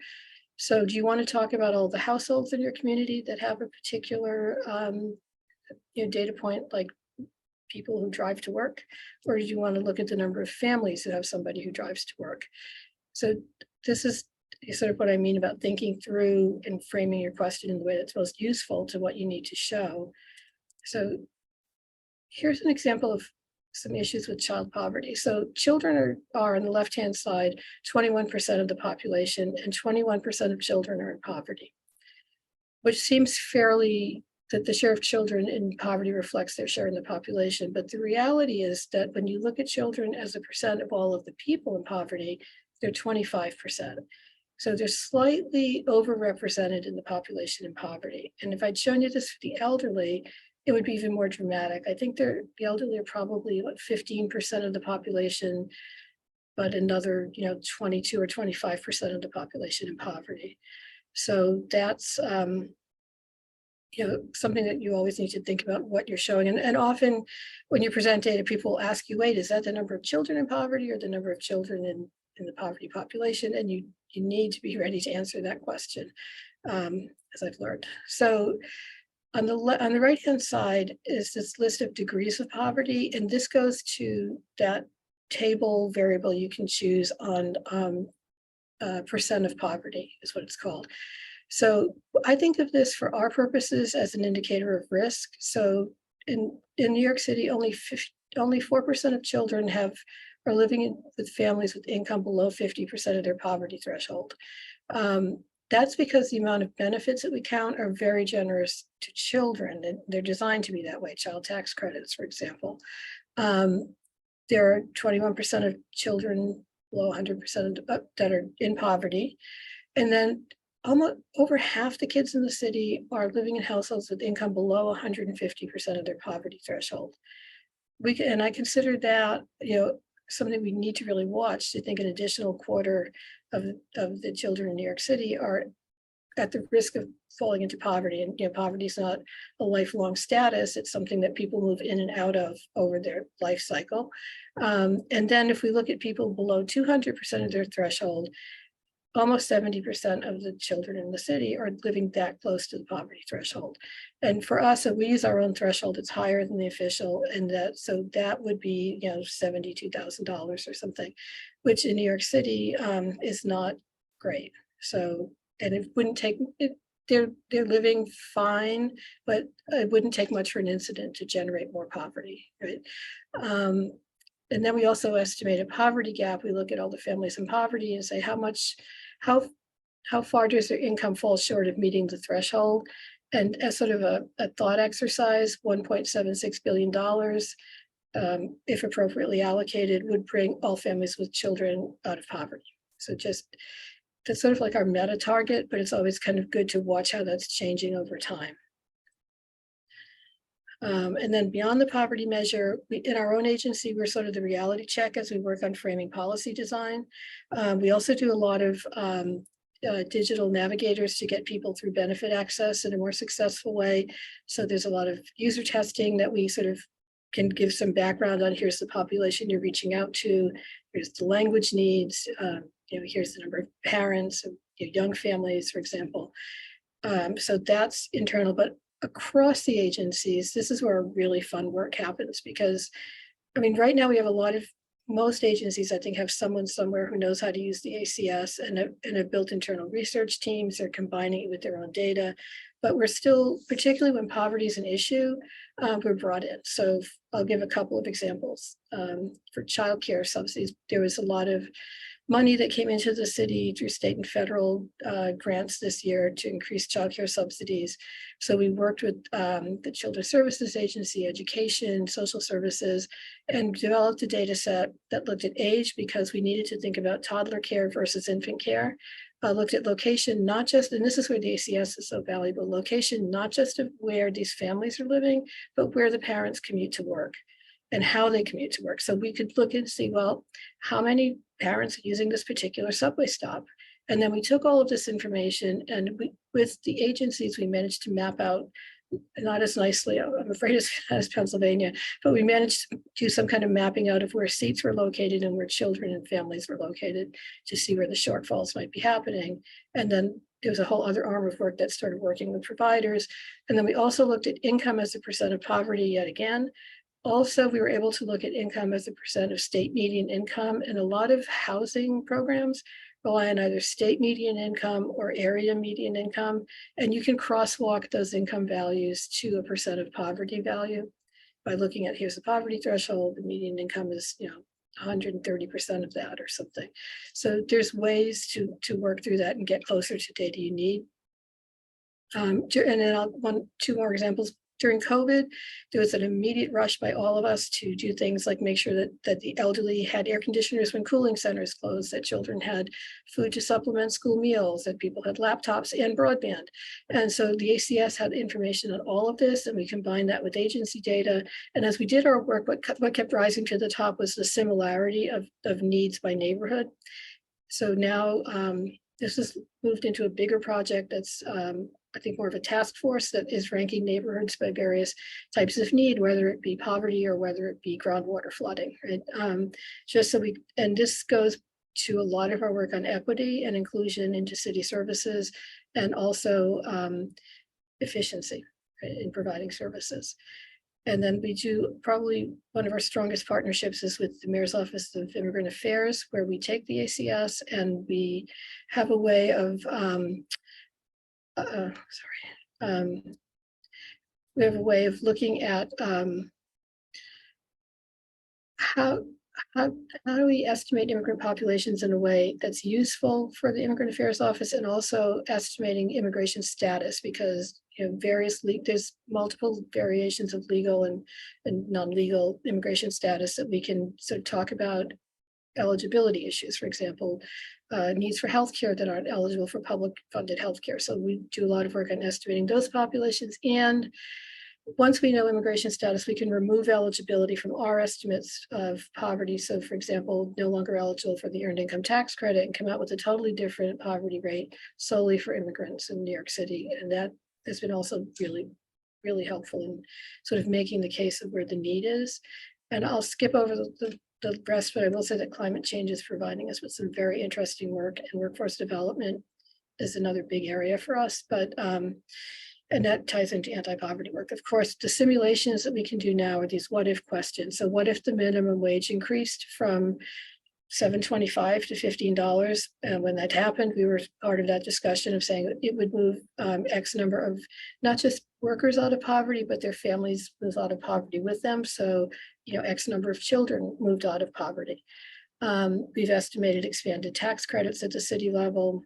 So do you want to talk about all the households in your community that have a particular data point, like people who drive to work, or do you want to look at the number of families who have somebody who drives to work? So this is sort of what I mean about thinking through and framing your question in the way that's most useful to what you need to show. So here's an example of some issues with child poverty. So children are on the left-hand side, 21% of the population, and 21% of children are in poverty, which seems fairly that the share of children in poverty reflects their share in the population. But the reality is that when you look at children as a percent of all of the people in poverty, they're 25%. So they're slightly overrepresented in the population in poverty. And if I'd shown you this for the elderly, it would be even more dramatic. I think the elderly are probably 15% of the population, but another 22 or 25% of the population in poverty. So that's something that you always need to think about what you're showing. And often when you present data, people will ask you, wait, is that the number of children in poverty or the number of children in the poverty population? And you need to be ready to answer that question, as I've learned. So on the right-hand side is this list of degrees of poverty, and this goes to that table variable you can choose on percent of poverty is what it's called. So I think of this for our purposes as an indicator of risk. So in New York City, only 4% of children are living with families with income below 50% of their poverty threshold. That's because the amount of benefits that we count are very generous to children, and they're designed to be that way. Child tax credits, for example. There are 21% of children below 100% that are in poverty, and then almost over half the kids in the city are living in households with income below 150% of their poverty threshold. And I consider that something we need to really watch. I think an additional quarter of the children in New York City are at the risk of falling into poverty. And poverty is not a lifelong status. It's something that people move in and out of over their life cycle. And then if we look at people below 200% of their threshold, almost 70% of the children in the city are living that close to the poverty threshold. And for us, if we use our own threshold, it's higher than the official, and that would be $72,000 or something, which in New York City is not great. So, and it wouldn't take it. They're living fine, but it wouldn't take much for an incident to generate more poverty, right? And then we also estimate a poverty gap. We look at all the families in poverty and say how far does their income fall short of meeting the threshold? And as sort of a thought exercise, $1.76 billion, if appropriately allocated, would bring all families with children out of poverty. So that's sort of like our meta target, but it's always kind of good to watch how that's changing over time. And then beyond the poverty measure, in our own agency, we're sort of the reality check as we work on framing policy design. We also do a lot of digital navigators to get people through benefit access in a more successful way. So there's a lot of user testing that we sort of can give some background on. Here's the population you're reaching out to. Here's the language needs. Here's the number of parents, young families, for example. So that's internal, but across the agencies, this is where really fun work happens, because I mean, right now we have most agencies, I think, have someone somewhere who knows how to use the ACS and have built internal research teams. They're combining it with their own data, but we're still, particularly when poverty is an issue, we're brought in. So I'll give a couple of examples. For childcare subsidies, there was a lot of money that came into the city through state and federal grants this year to increase childcare subsidies. So we worked with the Children's Services Agency, Education, Social Services, and developed a data set that looked at age, because we needed to think about toddler care versus infant care. Looked at location, not just, and this is where the ACS is so valuable, location, not just of where these families are living, but where the parents commute to work and how they commute to work. So we could look and see, well, how many parents are using this particular subway stop? And then we took all of this information, and with the agencies, we managed to map out, not as nicely, I'm afraid, as Pennsylvania, but we managed to do some kind of mapping out of where seats were located and where children and families were located to see where the shortfalls might be happening. And then there was a whole other arm of work that started working with providers. And then we also looked at income as a percent of poverty yet again. Also, we were able to look at income as a percent of state median income, and a lot of housing programs rely on either state median income or area median income, and you can crosswalk those income values to a percent of poverty value by looking at, here's the poverty threshold, the median income is 130% of that or something. So there's ways to work through that and get closer to data you need. And then two more examples. During COVID, there was an immediate rush by all of us to do things like make sure that the elderly had air conditioners when cooling centers closed, that children had food to supplement school meals, that people had laptops and broadband. And so the ACS had information on all of this, and we combined that with agency data. And as we did our work, what kept rising to the top was the similarity of needs by neighborhood. So now this has moved into a bigger project that's I think more of a task force that is ranking neighborhoods by various types of need, whether it be poverty or whether it be groundwater flooding, right? And this goes to a lot of our work on equity and inclusion into city services, and also efficiency, right, in providing services. And then we do, probably one of our strongest partnerships is with the Mayor's Office of Immigrant Affairs, where we take the ACS and we have a way of we have a way of looking at how do we estimate immigrant populations in a way that's useful for the Immigrant Affairs Office, and also estimating immigration status, because there's multiple variations of legal and non-legal immigration status that we can sort of talk about. Eligibility issues, for example, needs for healthcare that aren't eligible for public funded healthcare. So we do a lot of work on estimating those populations. And once we know immigration status, we can remove eligibility from our estimates of poverty. So for example, no longer eligible for the earned income tax credit, and come out with a totally different poverty rate solely for immigrants in New York City. And that has been also really, really helpful in sort of making the case of where the need is. And I'll skip over the rest, but I will say that climate change is providing us with some very interesting work, and workforce development is another big area for us. But and that ties into anti-poverty work. Of course, the simulations that we can do now are these what if questions. So what if the minimum wage increased from $7.25 to $15? And when that happened, we were part of that discussion of saying it would move X number of not just workers out of poverty, but their families move out of poverty with them. So, X number of children moved out of poverty. We've estimated expanded tax credits at the city level.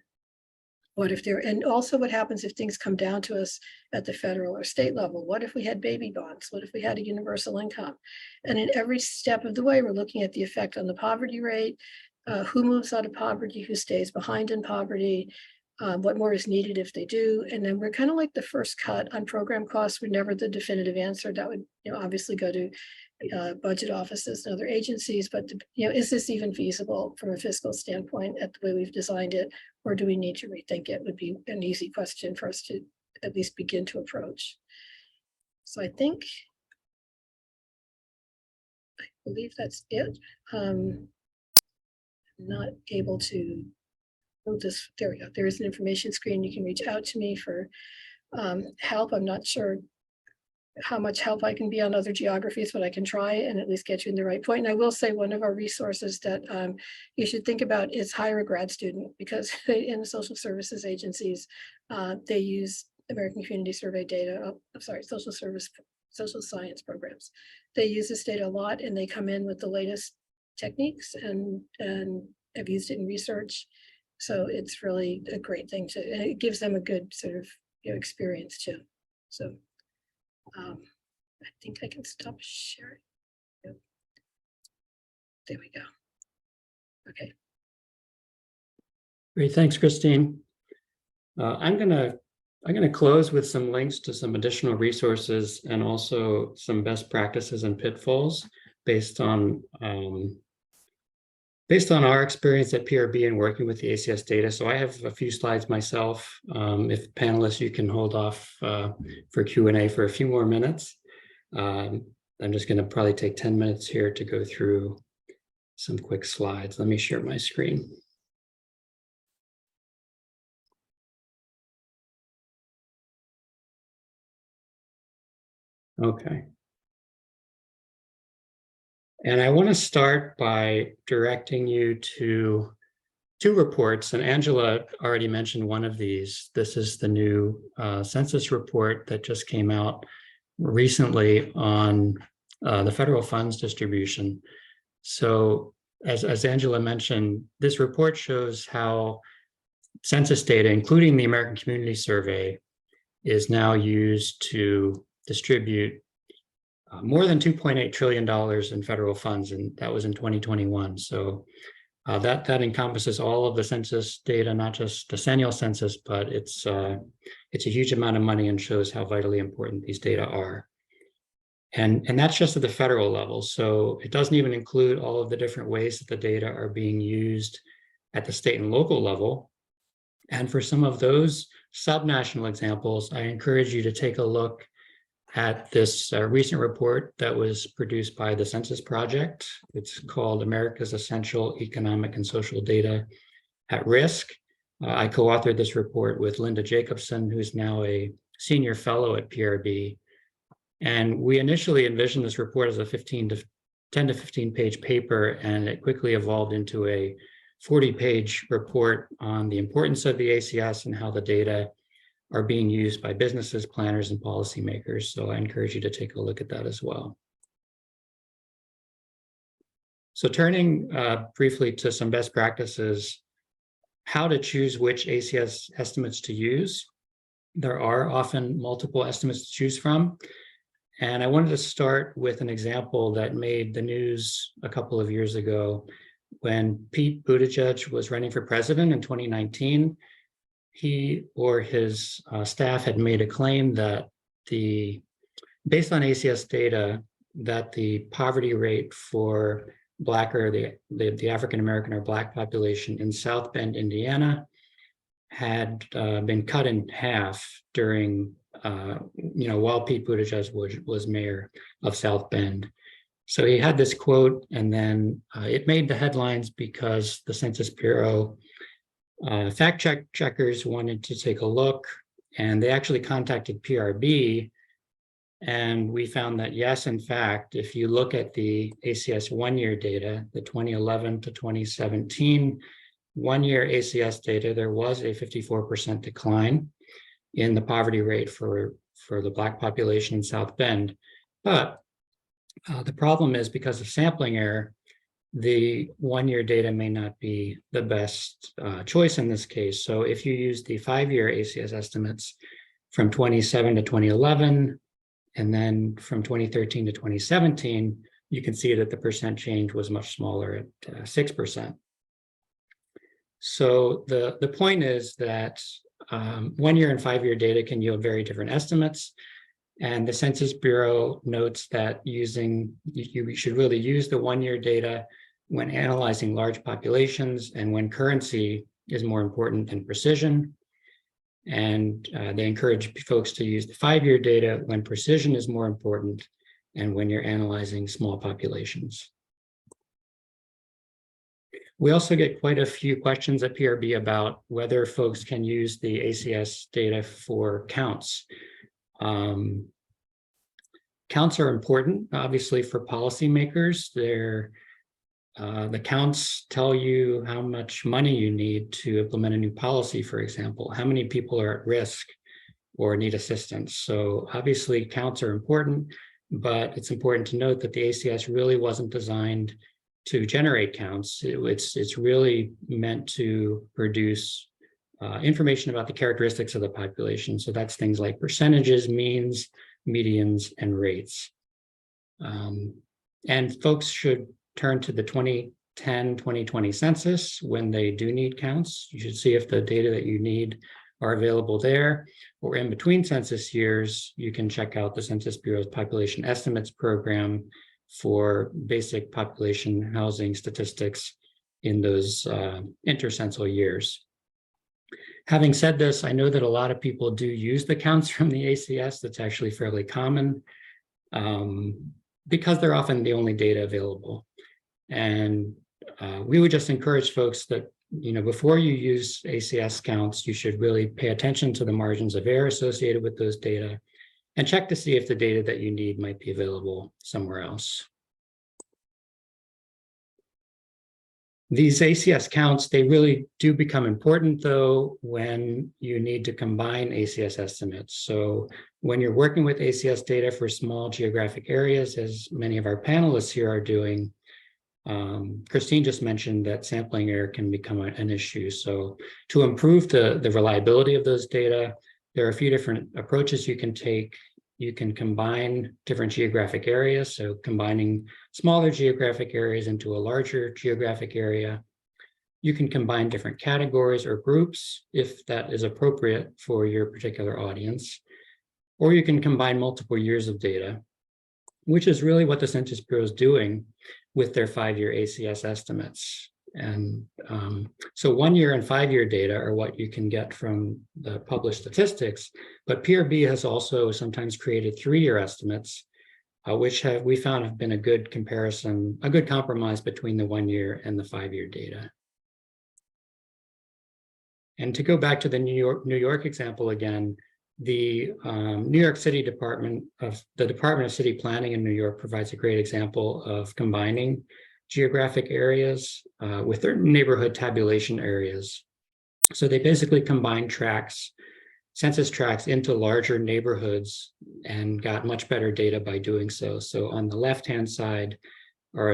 And also what happens if things come down to us at the federal or state level? What if we had baby bonds? What if we had a universal income? And in every step of the way, we're looking at the effect on the poverty rate, who moves out of poverty, who stays behind in poverty, what more is needed if they do. And then we're kind of like the first cut on program costs. We're never the definitive answer. That would, obviously go to budget offices and other agencies, but is this even feasible from a fiscal standpoint at the way we've designed it, or do we need to rethink it? Would be an easy question for us to at least begin to approach. So I believe that's it. I'm not able to move this. There we go. There is an information screen. You can reach out to me for help. I'm not sure how much help I can be on other geographies, but I can try and at least get you in the right point. And I will say one of our resources that you should think about is hire a grad student, because in the social services agencies, they use American Community Survey data. Social science programs. They use this data a lot, and they come in with the latest techniques and have used it in research. So it's really a great thing and it gives them a good sort of experience too. So I think I can stop sharing. Yep. There we go. Okay. Great, thanks, Christine. I'm gonna close with some links to some additional resources and also some best practices and pitfalls based on our experience at PRB and working with the ACS data. So I have a few slides myself. If panelists, you can hold off for Q&A for a few more minutes. I'm just going to probably take 10 minutes here to go through some quick slides. Let me share my screen. Okay. And I want to start by directing you to two reports, and Angela already mentioned one of these. This is the new census report that just came out recently on the federal funds distribution. So as Angela mentioned, this report shows how census data, including the American Community Survey, is now used to distribute more than $2.8 trillion in federal funds, and that was in 2021. So that encompasses all of the census data, not just decennial census, but it's a huge amount of money and shows how vitally important these data are. And that's just at the federal level. So it doesn't even include all of the different ways that the data are being used at the state and local level. And for some of those subnational examples, I encourage you to take a look at this recent report that was produced by the Census Project. It's called America's Essential Economic and Social Data at Risk. I co-authored this report with Linda Jacobson, who's now a senior fellow at PRB. And we initially envisioned this report as a 10 to 15 page paper, and it quickly evolved into a 40-page report on the importance of the ACS and how the data are being used by businesses, planners, and policymakers. So I encourage you to take a look at that as well. So turning briefly to some best practices, how to choose which ACS estimates to use. There are often multiple estimates to choose from. And I wanted to start with an example that made the news a couple of years ago when Pete Buttigieg was running for president in 2019. He or his staff had made a claim that based on ACS data, that the poverty rate for Black or the African-American or Black population in South Bend, Indiana, had been cut in half during, while Pete Buttigieg was mayor of South Bend. So he had this quote, and then it made the headlines because the Census Bureau checkers wanted to take a look, and they actually contacted PRB, and we found that yes, in fact, if you look at the ACS one-year data, the 2011 to 2017 one-year ACS data, there was a 54% decline in the poverty rate for the Black population in South Bend. But the problem is, because of sampling error, the one-year data may not be the best choice in this case. So if you use the 5-year ACS estimates from 2007 to 2011, and then from 2013 to 2017, you can see that the percent change was much smaller at 6%. So the point is that 1 year and 5 year data can yield very different estimates. And the Census Bureau notes that you should really use the 1 year data when analyzing large populations and when currency is more important than precision. And they encourage folks to use the 5 year data when precision is more important and when you're analyzing small populations. We also get quite a few questions at PRB about whether folks can use the ACS data for counts. Counts are important, obviously, for policymakers. The counts tell you how much money you need to implement a new policy, for example, how many people are at risk or need assistance. So obviously counts are important, but it's important to note that the ACS really wasn't designed to generate counts. It's really meant to produce information about the characteristics of the population. So that's things like percentages, means, medians, and rates. And folks should turn to the 2010-2020 census when they do need counts. You should see if the data that you need are available there, or in between census years, you can check out the Census Bureau's Population Estimates Program for basic population housing statistics in those intercensal years. Having said this, I know that a lot of people do use the counts from the ACS. That's actually fairly common because they're often the only data available. And we would just encourage folks that, before you use ACS counts, you should really pay attention to the margins of error associated with those data and check to see if the data that you need might be available somewhere else. These ACS counts, they really do become important, though, when you need to combine ACS estimates. So when you're working with ACS data for small geographic areas, as many of our panelists here are doing, Christine just mentioned that sampling error can become an issue. So to improve the reliability of those data, there are a few different approaches you can take. You can combine different geographic areas, so combining smaller geographic areas into a larger geographic area. You can combine different categories or groups if that is appropriate for your particular audience. Or you can combine multiple years of data, which is really what the Census Bureau is doing with their 5-year ACS estimates. And so 1 year and 5 year data are what you can get from the published statistics, but PRB has also sometimes created 3-year estimates, which we found have been a good comparison, a good compromise between the 1 year and the 5 year data. And to go back to the New York example again, the New York City Department of City Planning in New York provides a great example of combining geographic areas with their neighborhood tabulation areas. So they basically combine census tracts into larger neighborhoods and got much better data by doing so. So on the left-hand side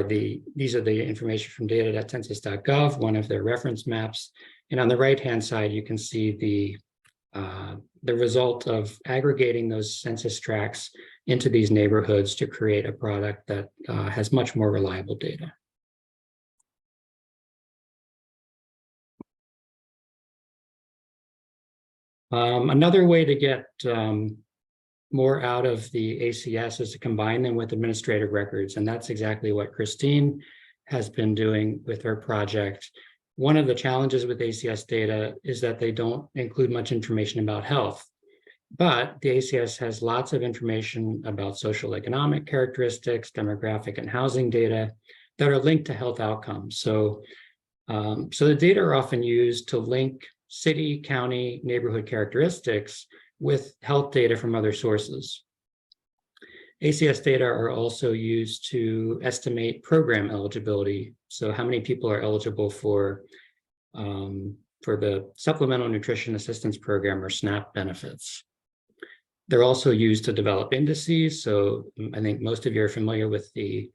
these are the information from data.census.gov, one of their reference maps. And on the right-hand side, you can see the result of aggregating those census tracts into these neighborhoods to create a product that has much more reliable data. Another way to get more out of the ACS is to combine them with administrative records, and that's exactly what Christine has been doing with her project. One of the challenges with ACS data is that they don't include much information about health, but the ACS has lots of information about social economic characteristics, demographic and housing data that are linked to health outcomes. So the data are often used to link city, county, neighborhood characteristics with health data from other sources. ACS data are also used to estimate program eligibility. So how many people are eligible for the Supplemental Nutrition Assistance Program, or SNAP, benefits. They're also used to develop indices. So I think most of you are familiar with the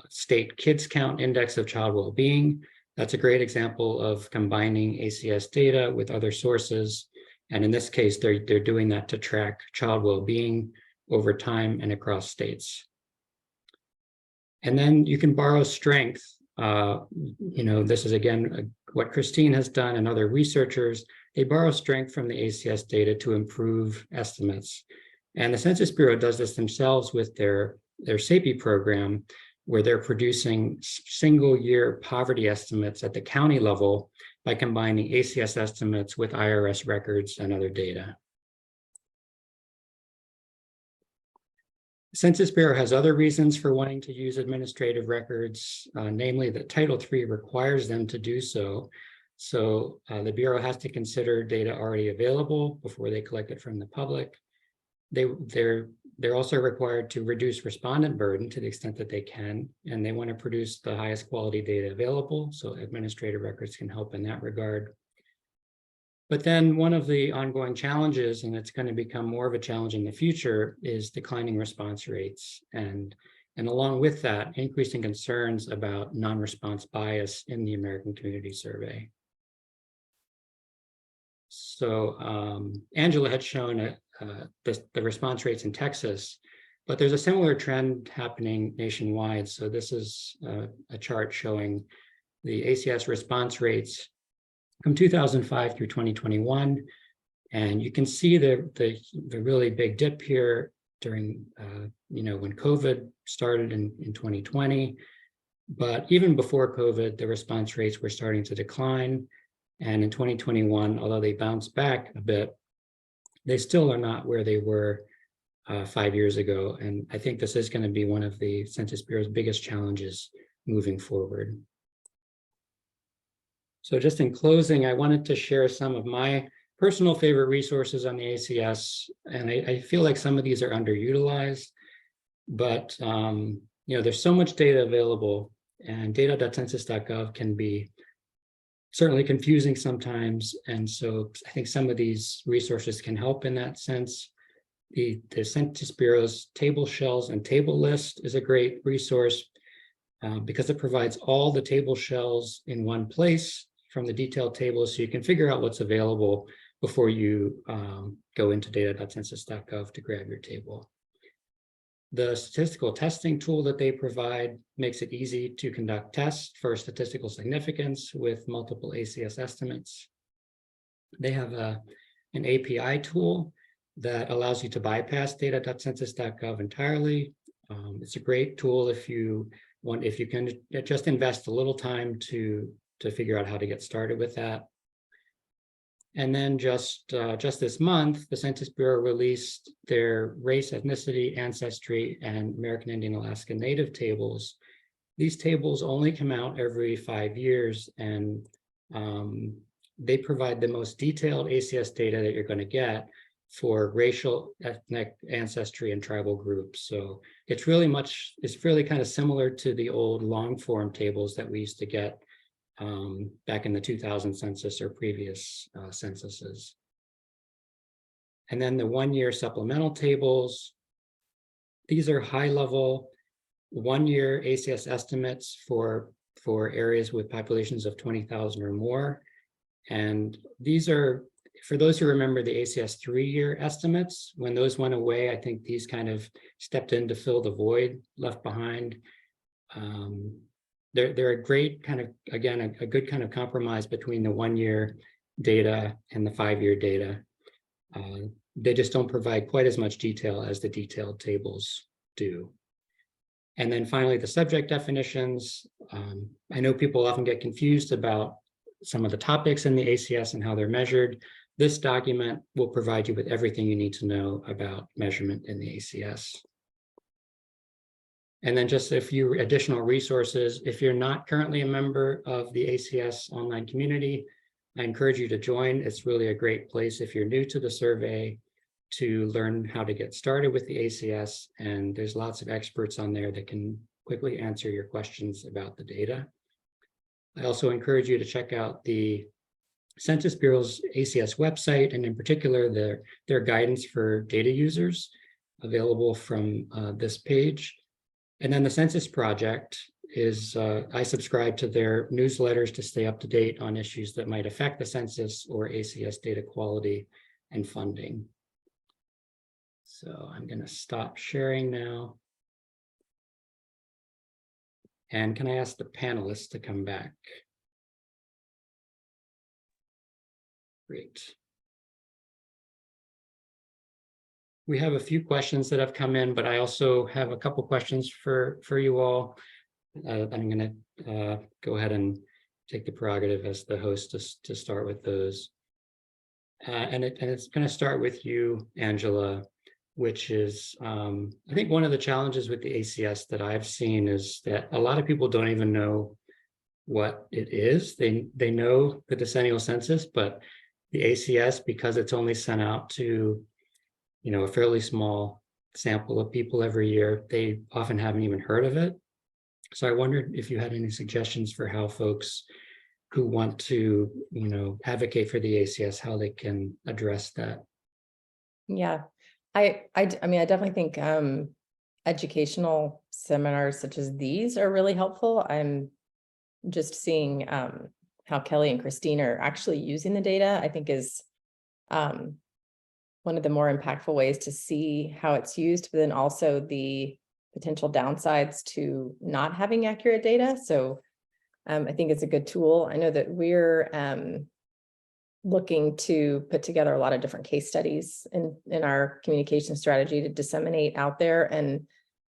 State Kids Count Index of Child Wellbeing. That's a great example of combining ACS data with other sources. And in this case, they're doing that to track child well-being over time and across states. And then you can borrow strength. This is again a what Christine has done and other researchers, they borrow strength from the ACS data to improve estimates. And the Census Bureau does this themselves with their SAPI program, where they're producing single-year poverty estimates at the county level by combining ACS estimates with IRS records and other data. The Census Bureau has other reasons for wanting to use administrative records, namely that Title III requires them to do so. So the Bureau has to consider data already available before they collect it from the public. They're also required to reduce respondent burden to the extent that they can, and they want to produce the highest quality data available, so administrative records can help in that regard. But then one of the ongoing challenges, and it's going to become more of a challenge in the future, is declining response rates. And along with that, increasing concerns about non-response bias in the American Community Survey. So Angela had shown the response rates in Texas, but there's a similar trend happening nationwide. So this is a chart showing the ACS response rates from 2005 through 2021. And you can see the really big dip here during, when COVID started in 2020. But even before COVID, the response rates were starting to decline. And in 2021, although they bounced back a bit, they still are not where they were 5 years ago. And I think this is going to be one of the Census Bureau's biggest challenges moving forward. So just in closing, I wanted to share some of my personal favorite resources on the ACS. And I feel like some of these are underutilized, but there's so much data available, and data.census.gov can be certainly confusing sometimes. And so I think some of these resources can help in that sense. The Census Bureau's table shells and table list is a great resource because it provides all the table shells in one place from the detailed tables, so you can figure out what's available before you go into data.census.gov to grab your table. The statistical testing tool that they provide makes it easy to conduct tests for statistical significance with multiple ACS estimates. They have an API tool that allows you to bypass data.census.gov entirely. It's a great tool if you can just invest a little time to figure out how to get started with that. And then just this month, the Census Bureau released their race, ethnicity, ancestry, and American Indian Alaska Native tables. These tables only come out every 5 years, and they provide the most detailed ACS data that you're going to get for racial, ethnic, ancestry, and tribal groups. So it's really kind of similar to the old long form tables that we used to get back in the 2000 census or previous censuses. And then the 1-year supplemental tables. These are high-level 1-year ACS estimates for areas with populations of 20,000 or more. And these are, for those who remember the ACS 3-year estimates, when those went away, I think these kind of stepped in to fill the void left behind. They're a great kind of, again, a good kind of compromise between the 1-year data and the 5-year data. They just don't provide quite as much detail as the detailed tables do. And then finally, the subject definitions. I know people often get confused about some of the topics in the ACS and how they're measured. This document will provide you with everything you need to know about measurement in the ACS. And then just a few additional resources. If you're not currently a member of the ACS online community, I encourage you to join. It's really a great place if you're new to the survey to learn how to get started with the ACS. And there's lots of experts on there that can quickly answer your questions about the data. I also encourage you to check out the Census Bureau's ACS website, and in particular, their guidance for data users available from this page. And then the Census Project is, I subscribe to their newsletters to stay up to date on issues that might affect the census or ACS data quality and funding. So I'm going to stop sharing now. And can I ask the panelists to come back? Great. We have a few questions that have come in, but I also have a couple questions for you all. I'm going to go ahead and take the prerogative as the host to start with those. And it's going to start with you, Angela, which is, I think one of the challenges with the ACS that I've seen is that a lot of people don't even know what it is. They know the decennial census, but the ACS, because it's only sent out to, a fairly small sample of people every year, they often haven't even heard of it. So I wondered if you had any suggestions for how folks who want to, advocate for the ACS, how they can address that. Yeah, I mean, I definitely think educational seminars such as these are really helpful. I'm just seeing how Kelly and Christine are actually using the data, I think is one of the more impactful ways to see how it's used, but then also the potential downsides to not having accurate data. So I think it's a good tool. I know that we're looking to put together a lot of different case studies in our communication strategy to disseminate out there and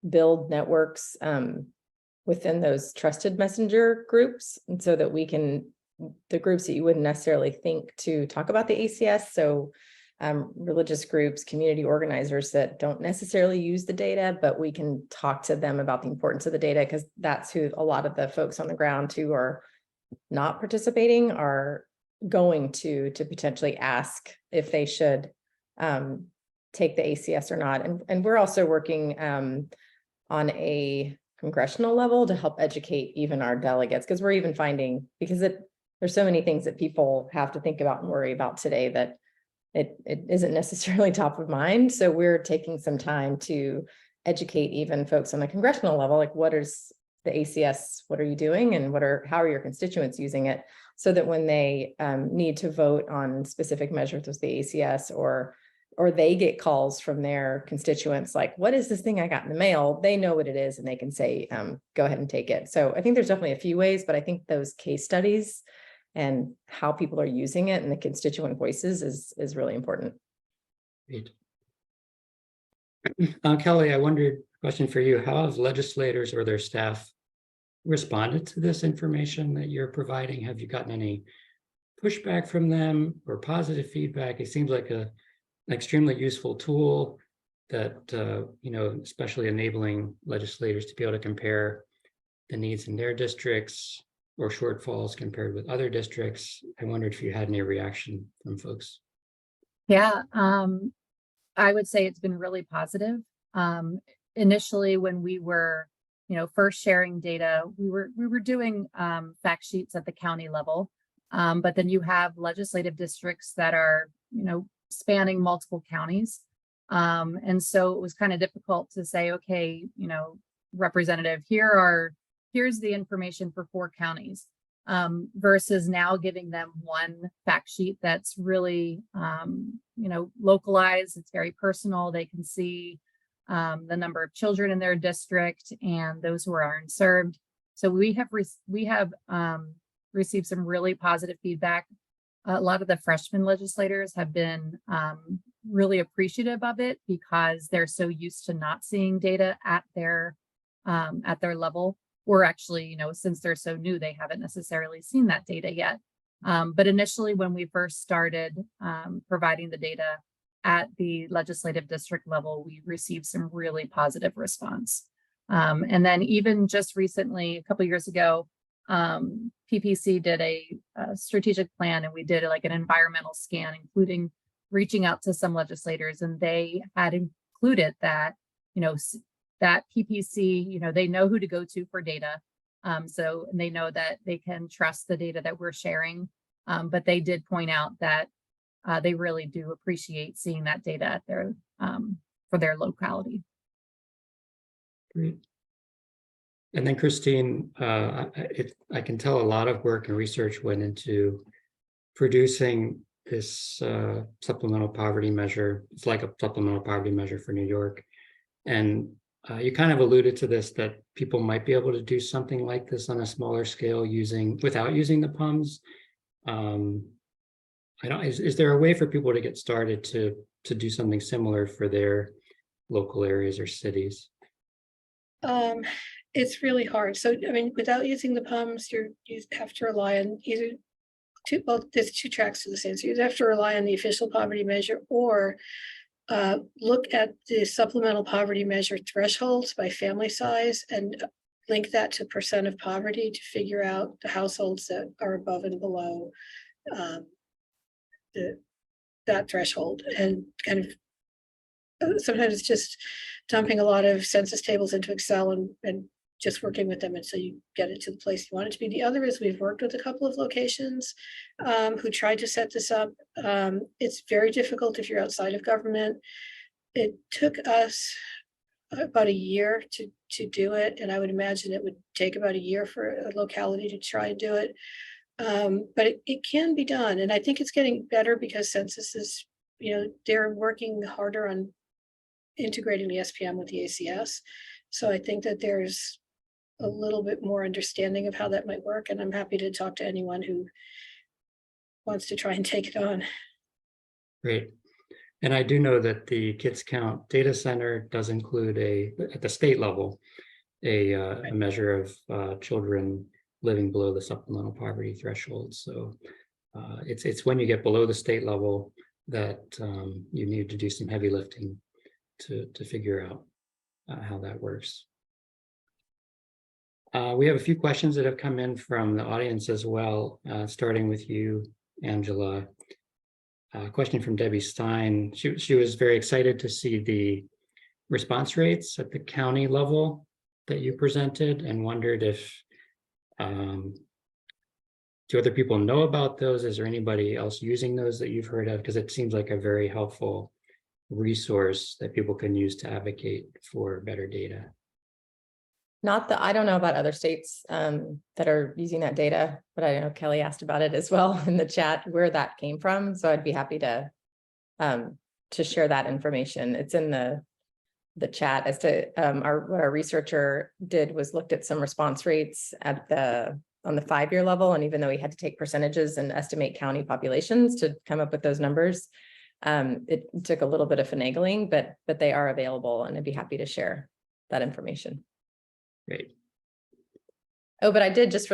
build networks within those trusted messenger groups. And so that we can, the groups that you wouldn't necessarily think to talk about the ACS. So religious groups, community organizers that don't necessarily use the data, but we can talk to them about the importance of the data, because that's who a lot of the folks on the ground who are not participating are going to potentially ask if they should take the ACS or not. And we're also working on a congressional level to help educate even our delegates, because we're even finding, because there's so many things that people have to think about and worry about today that it isn't necessarily top of mind. So we're taking some time to educate even folks on the congressional level, like what is the ACS, what are you doing, and how are your constituents using it, so that when they need to vote on specific measures with the ACS, or they get calls from their constituents like, what is this thing I got in the mail? They know what it is and they can say, go ahead and take it. So I think there's definitely a few ways, but I think those case studies and how people are using it and the constituent voices is really important. Great. Kelly, I wondered, question for you, how have legislators or their staff responded to this information that you're providing? Have you gotten any pushback from them or positive feedback? It seems like an extremely useful tool that, especially enabling legislators to be able to compare the needs in their districts or shortfalls compared with other districts. I wondered if you had any reaction from folks. Yeah, I would say it's been really positive. Initially, when we were, first sharing data, we were doing fact sheets at the county level, but then you have legislative districts that are, spanning multiple counties, and so it was kind of difficult to say, okay, representative, here's the information for 4 counties, versus now giving them one fact sheet that's really, localized. It's very personal. They can see the number of children in their district and those who are unserved. So we have received some really positive feedback. A lot of the freshman legislators have been really appreciative of it because they're so used to not seeing data at their level. Or actually, since they're so new, they haven't necessarily seen that data yet. But initially, when we first started providing the data at the legislative district level, we received some really positive response. And then even just recently, a couple of years ago, PPC did a strategic plan, and we did like an environmental scan, including reaching out to some legislators, and they had included that, that PPC, they know who to go to for data. So they know that they can trust the data that we're sharing. But they did point out that they really do appreciate seeing that data at their for their locality. Great. And then Christine, I can tell a lot of work and research went into producing this supplemental poverty measure. It's like a supplemental poverty measure for New York. And you kind of alluded to this, that people might be able to do something like this on a smaller scale without using the PUMs. is there a way for people to get started to do something similar for their local areas or cities? It's really hard. So, I mean, without using the PUMs, you have to rely on either there's two tracks to the same. So you have to rely on the official poverty measure or look at the supplemental poverty measure thresholds by family size and link that to percent of poverty to figure out the households that are above and below that threshold, and kind of sometimes it's just dumping a lot of census tables into Excel and just working with them until you get it to the place you want it to be. The other is we've worked with a couple of locations who tried to set this up. It's very difficult if you're outside of government. It took us about a year to do it, and I would imagine it would take about a year for a locality to try and do it. But it can be done, and I think it's getting better because Census is, they're working harder on integrating the SPM with the ACS. So I think that there's a little bit more understanding of how that might work, and I'm happy to talk to anyone who wants to try and take it on. Great. And I do know that the Kids Count Data Center does include at the state level, a measure of children living below the supplemental poverty threshold. So it's when you get below the state level that you need to do some heavy lifting to figure out how that works. We have a few questions that have come in from the audience as well, starting with you, Angela. A question from Debbie Stein. She was very excited to see the response rates at the county level that you presented and wondered if, do other people know about those? Is there anybody else using those that you've heard of? Because it seems like a very helpful resource that people can use to advocate for better data. I don't know about other states that are using that data, but I know Kelly asked about it as well in the chat where that came from. So I'd be happy to share that information. It's in the chat as to what our researcher did was looked at some response rates on the 5-year level. And even though we had to take percentages and estimate county populations to come up with those numbers, it took a little bit of finagling, but they are available, and I'd be happy to share that information. Great. Oh, but I did just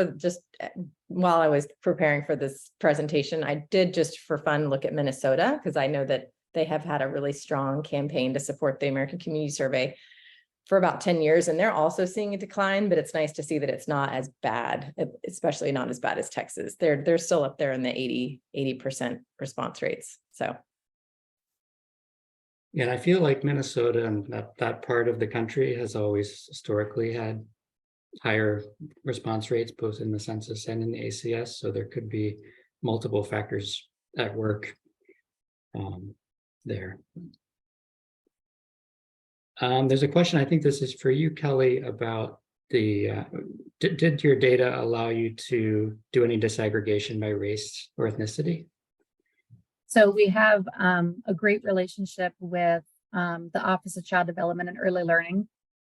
while I was preparing for this presentation, I did just for fun look at Minnesota, because I know that they have had a really strong campaign to support the American Community Survey for about 10 years, and they're also seeing a decline, but it's nice to see that it's not as bad, especially not as bad as Texas. They're still up there in the 80% response rates. So. Yeah, and I feel like Minnesota and that part of the country has always historically had higher response rates, both in the census and in the ACS. So there could be multiple factors at work there. There's a question, I think this is for you, Kelly, about did your data allow you to do any disaggregation by race or ethnicity? So we have a great relationship with the Office of Child Development and Early Learning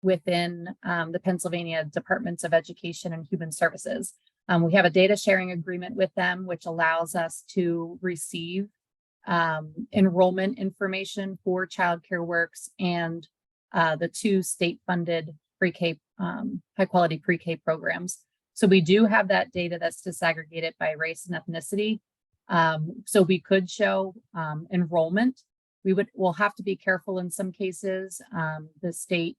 within the Pennsylvania Departments of Education and Human Services. We have a data sharing agreement with them, which allows us to receive enrollment information for childcare works and the 2 state-funded pre-K, high-quality pre-K programs. So we do have that data that's disaggregated by race and ethnicity. So we could show enrollment. We'll have to be careful in some cases. The state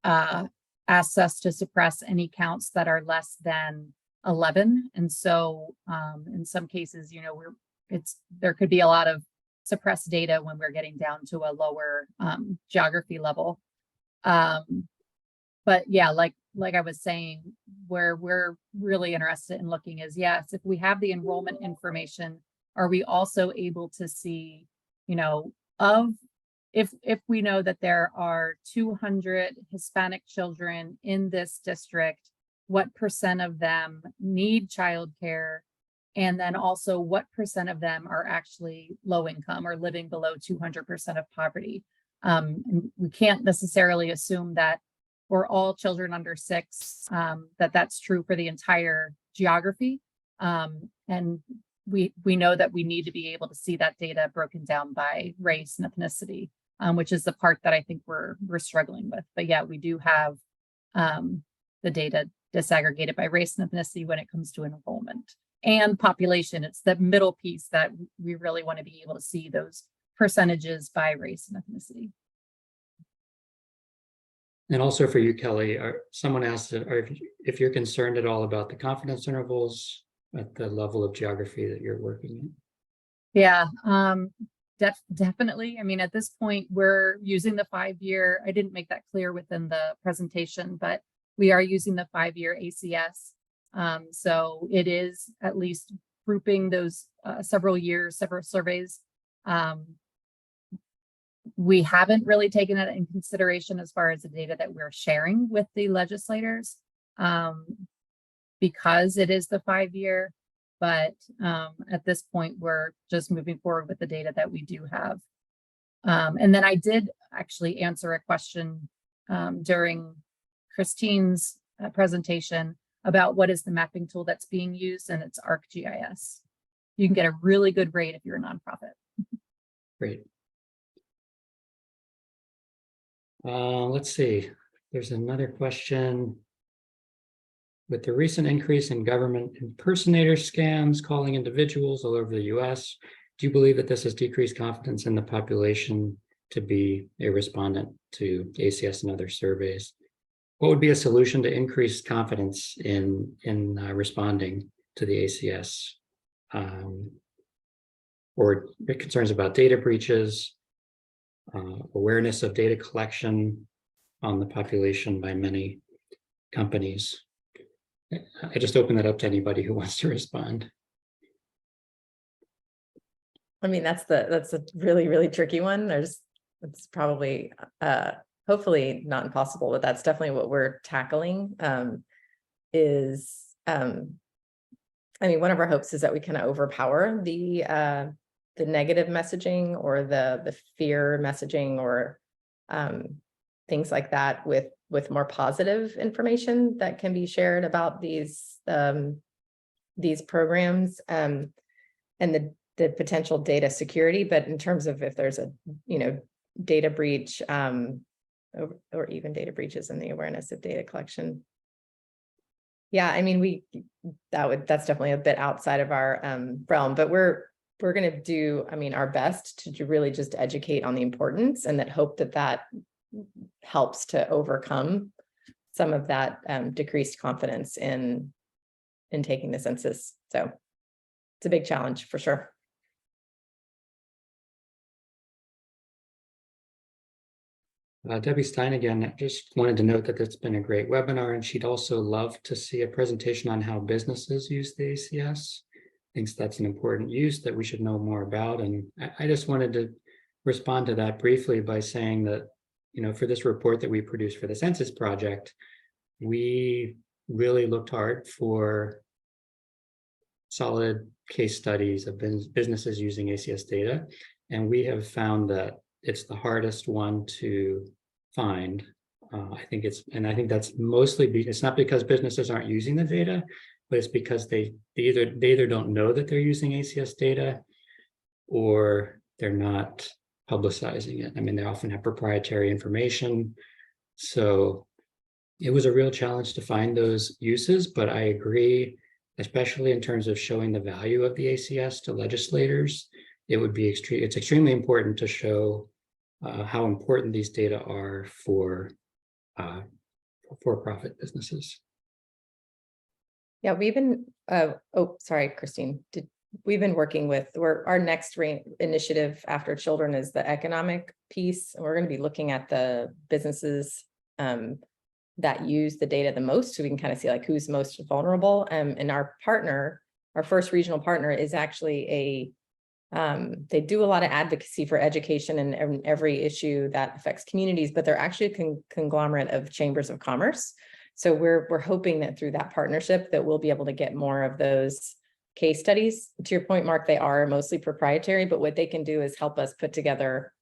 asks us to suppress any counts that are less than 11. And so in some cases, there could be a lot of suppressed data when we're getting down to a lower geography level. But yeah, like I was saying, where we're really interested in looking is, yes, if we have the enrollment information, are we also able to see, if we know that there are 200 Hispanic children in this district, what % of them need childcare? And then also what % of them are actually low income or living below 200% of poverty? And we can't necessarily assume that for all children under 6, that's true for the entire geography. And we know that we need to be able to see that data broken down by race and ethnicity, which is the part that I think we're struggling with. But yeah, we do have the data disaggregated by race and ethnicity when it comes to enrollment and population. It's the middle piece that we really want to be able to see those percentages by race and ethnicity. And also for you, Kelly, someone asked if you're concerned at all about the confidence intervals at the level of geography that you're working in. Yeah, definitely. I mean, at this point, we're using the 5-year. I didn't make that clear within the presentation, but we are using the 5-year ACS. So it is at least grouping those several years, several surveys. We haven't really taken that in consideration as far as the data that we're sharing with the legislators, because it is the 5-year. But at this point, we're just moving forward with the data that we do have. And then I did actually answer a question during Christine's presentation about what is the mapping tool that's being used, and it's ArcGIS. You can get a really good rate if you're a nonprofit. Great. Let's see, there's another question. With the recent increase in government impersonator scams calling individuals all over the US, do you believe that this has decreased confidence in the population to be a respondent to ACS and other surveys? What would be a solution to increase confidence in responding to the ACS? Or concerns about data breaches, awareness of data collection on the population by many companies? I just open that up to anybody who wants to respond. I mean, that's a really, really tricky one. It's probably hopefully not impossible, but that's definitely what we're tackling. I mean, one of our hopes is that we kind of overpower the negative messaging or the fear messaging or things like that with more positive information that can be shared about these programs and the potential data security. But in terms of if there's a data breach or even data breaches and the awareness of data collection, yeah, I mean, that's definitely a bit outside of our realm, but we're going to do, I mean, our best to really just educate on the importance, and that hope that helps to overcome some of that decreased confidence in taking the census. So it's a big challenge for sure. Debbie Stein again, just wanted to note that it's been a great webinar, and she'd also love to see a presentation on how businesses use the ACS. Thinks that's an important use that we should know more about. And I just wanted to respond to that briefly by saying that, for this report that we produced for the Census project, we really looked hard for solid case studies of businesses using ACS data. And we have found that it's the hardest one to find. I think that's mostly it's not because businesses aren't using the data, but it's because they either don't know that they're using ACS data, or they're not publicizing it. I mean, they often have proprietary information. So it was a real challenge to find those uses, but I agree, especially in terms of showing the value of the ACS to legislators, it's extremely important to show how important these data are for for-profit businesses. Yeah, we've been, oh, sorry, Christine. We've been working with, our next initiative after children is the economic piece. We're going to be looking at the businesses that use the data the most, so we can kind of see like who's most vulnerable. And our partner, our first regional partner, is actually they do a lot of advocacy for education and every issue that affects communities, but they're actually a conglomerate of chambers of commerce. So we're hoping that through that partnership that we'll be able to get more of those case studies. To your point, Mark, they are mostly proprietary, but what they can do is help us put together,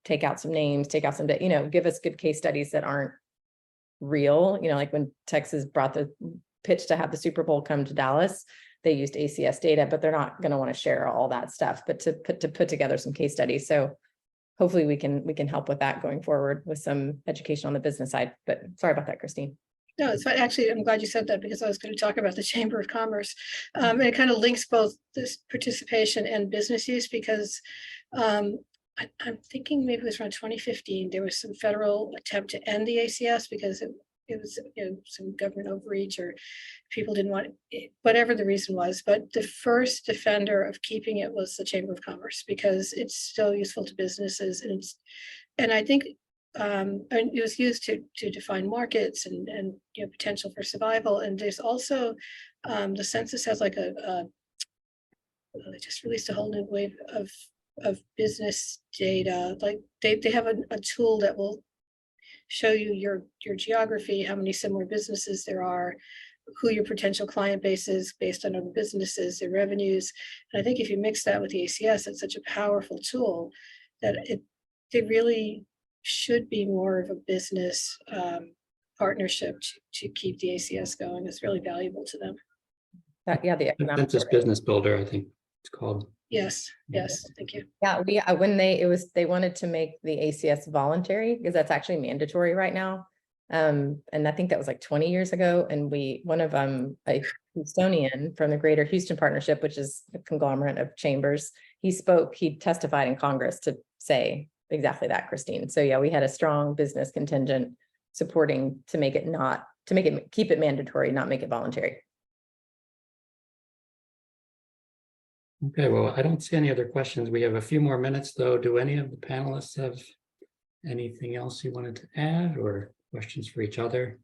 take out some names, take out some, give us good case studies that aren't real. Like when Texas brought the pitch to have the Super Bowl come to Dallas, they used ACS data, but they're not going to want to share all that stuff, but to put together some case studies. So hopefully we can help with that going forward with some education on the business side. But sorry about that, Christine. No, it's fine. Actually, I'm glad you said that because I was going to talk about the Chamber of Commerce. And it kind of links both this participation and business use because I'm thinking maybe it was around 2015, there was some federal attempt to end the ACS because it was some government overreach or people didn't want it, whatever the reason was. But the first defender of keeping it was the Chamber of Commerce because it's still useful to businesses. And I think and it was used to define markets and potential for survival. And there's also the census has like they just released a whole new wave of business data. Like they have a tool that will show you your geography, how many similar businesses there are, who your potential client base is based on other businesses, their revenues. And I think if you mix that with the ACS, it's such a powerful tool that it really should be more of a business partnership to keep the ACS going. It's really valuable to them. Yeah, the economic Census Business Builder, I think it's called. Yes, thank you. Yeah, they wanted to make the ACS voluntary because that's actually mandatory right now. And I think that was like 20 years ago. And one of a Houstonian from the Greater Houston Partnership, which is a conglomerate of chambers, he testified in Congress to say exactly that, Christine. So yeah, we had a strong business contingent supporting to keep it mandatory, not make it voluntary. Okay, well, I don't see any other questions. We have a few more minutes though. Do any of the panelists have anything else you wanted to add or questions for each other?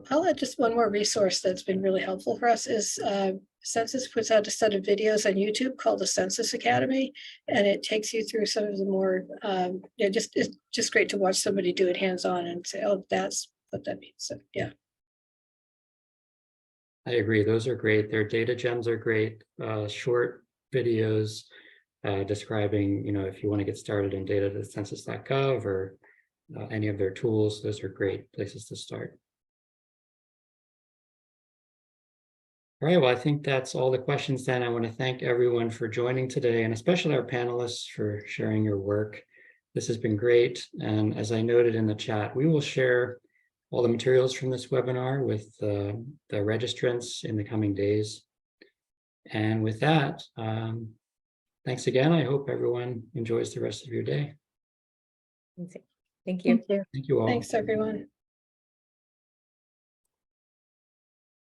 I'll add just one more resource that's been really helpful for us is Census puts out a set of videos on YouTube called the Census Academy, and it takes you through some of the more, it's just great to watch somebody do it hands-on and say, oh, that's what that means. So yeah. I agree. Those are great. Their data gems are great. Short videos describing, if you want to get started in data to census.gov or any of their tools, those are great places to start. All right, well, I think that's all the questions then. I want to thank everyone for joining today and especially our panelists for sharing your work. This has been great. And as I noted in the chat, we will share all the materials from this webinar with the registrants in the coming days. And with that, thanks again. I hope everyone enjoys the rest of your day. Thank you. Thank you. Thank you all. Thanks, everyone.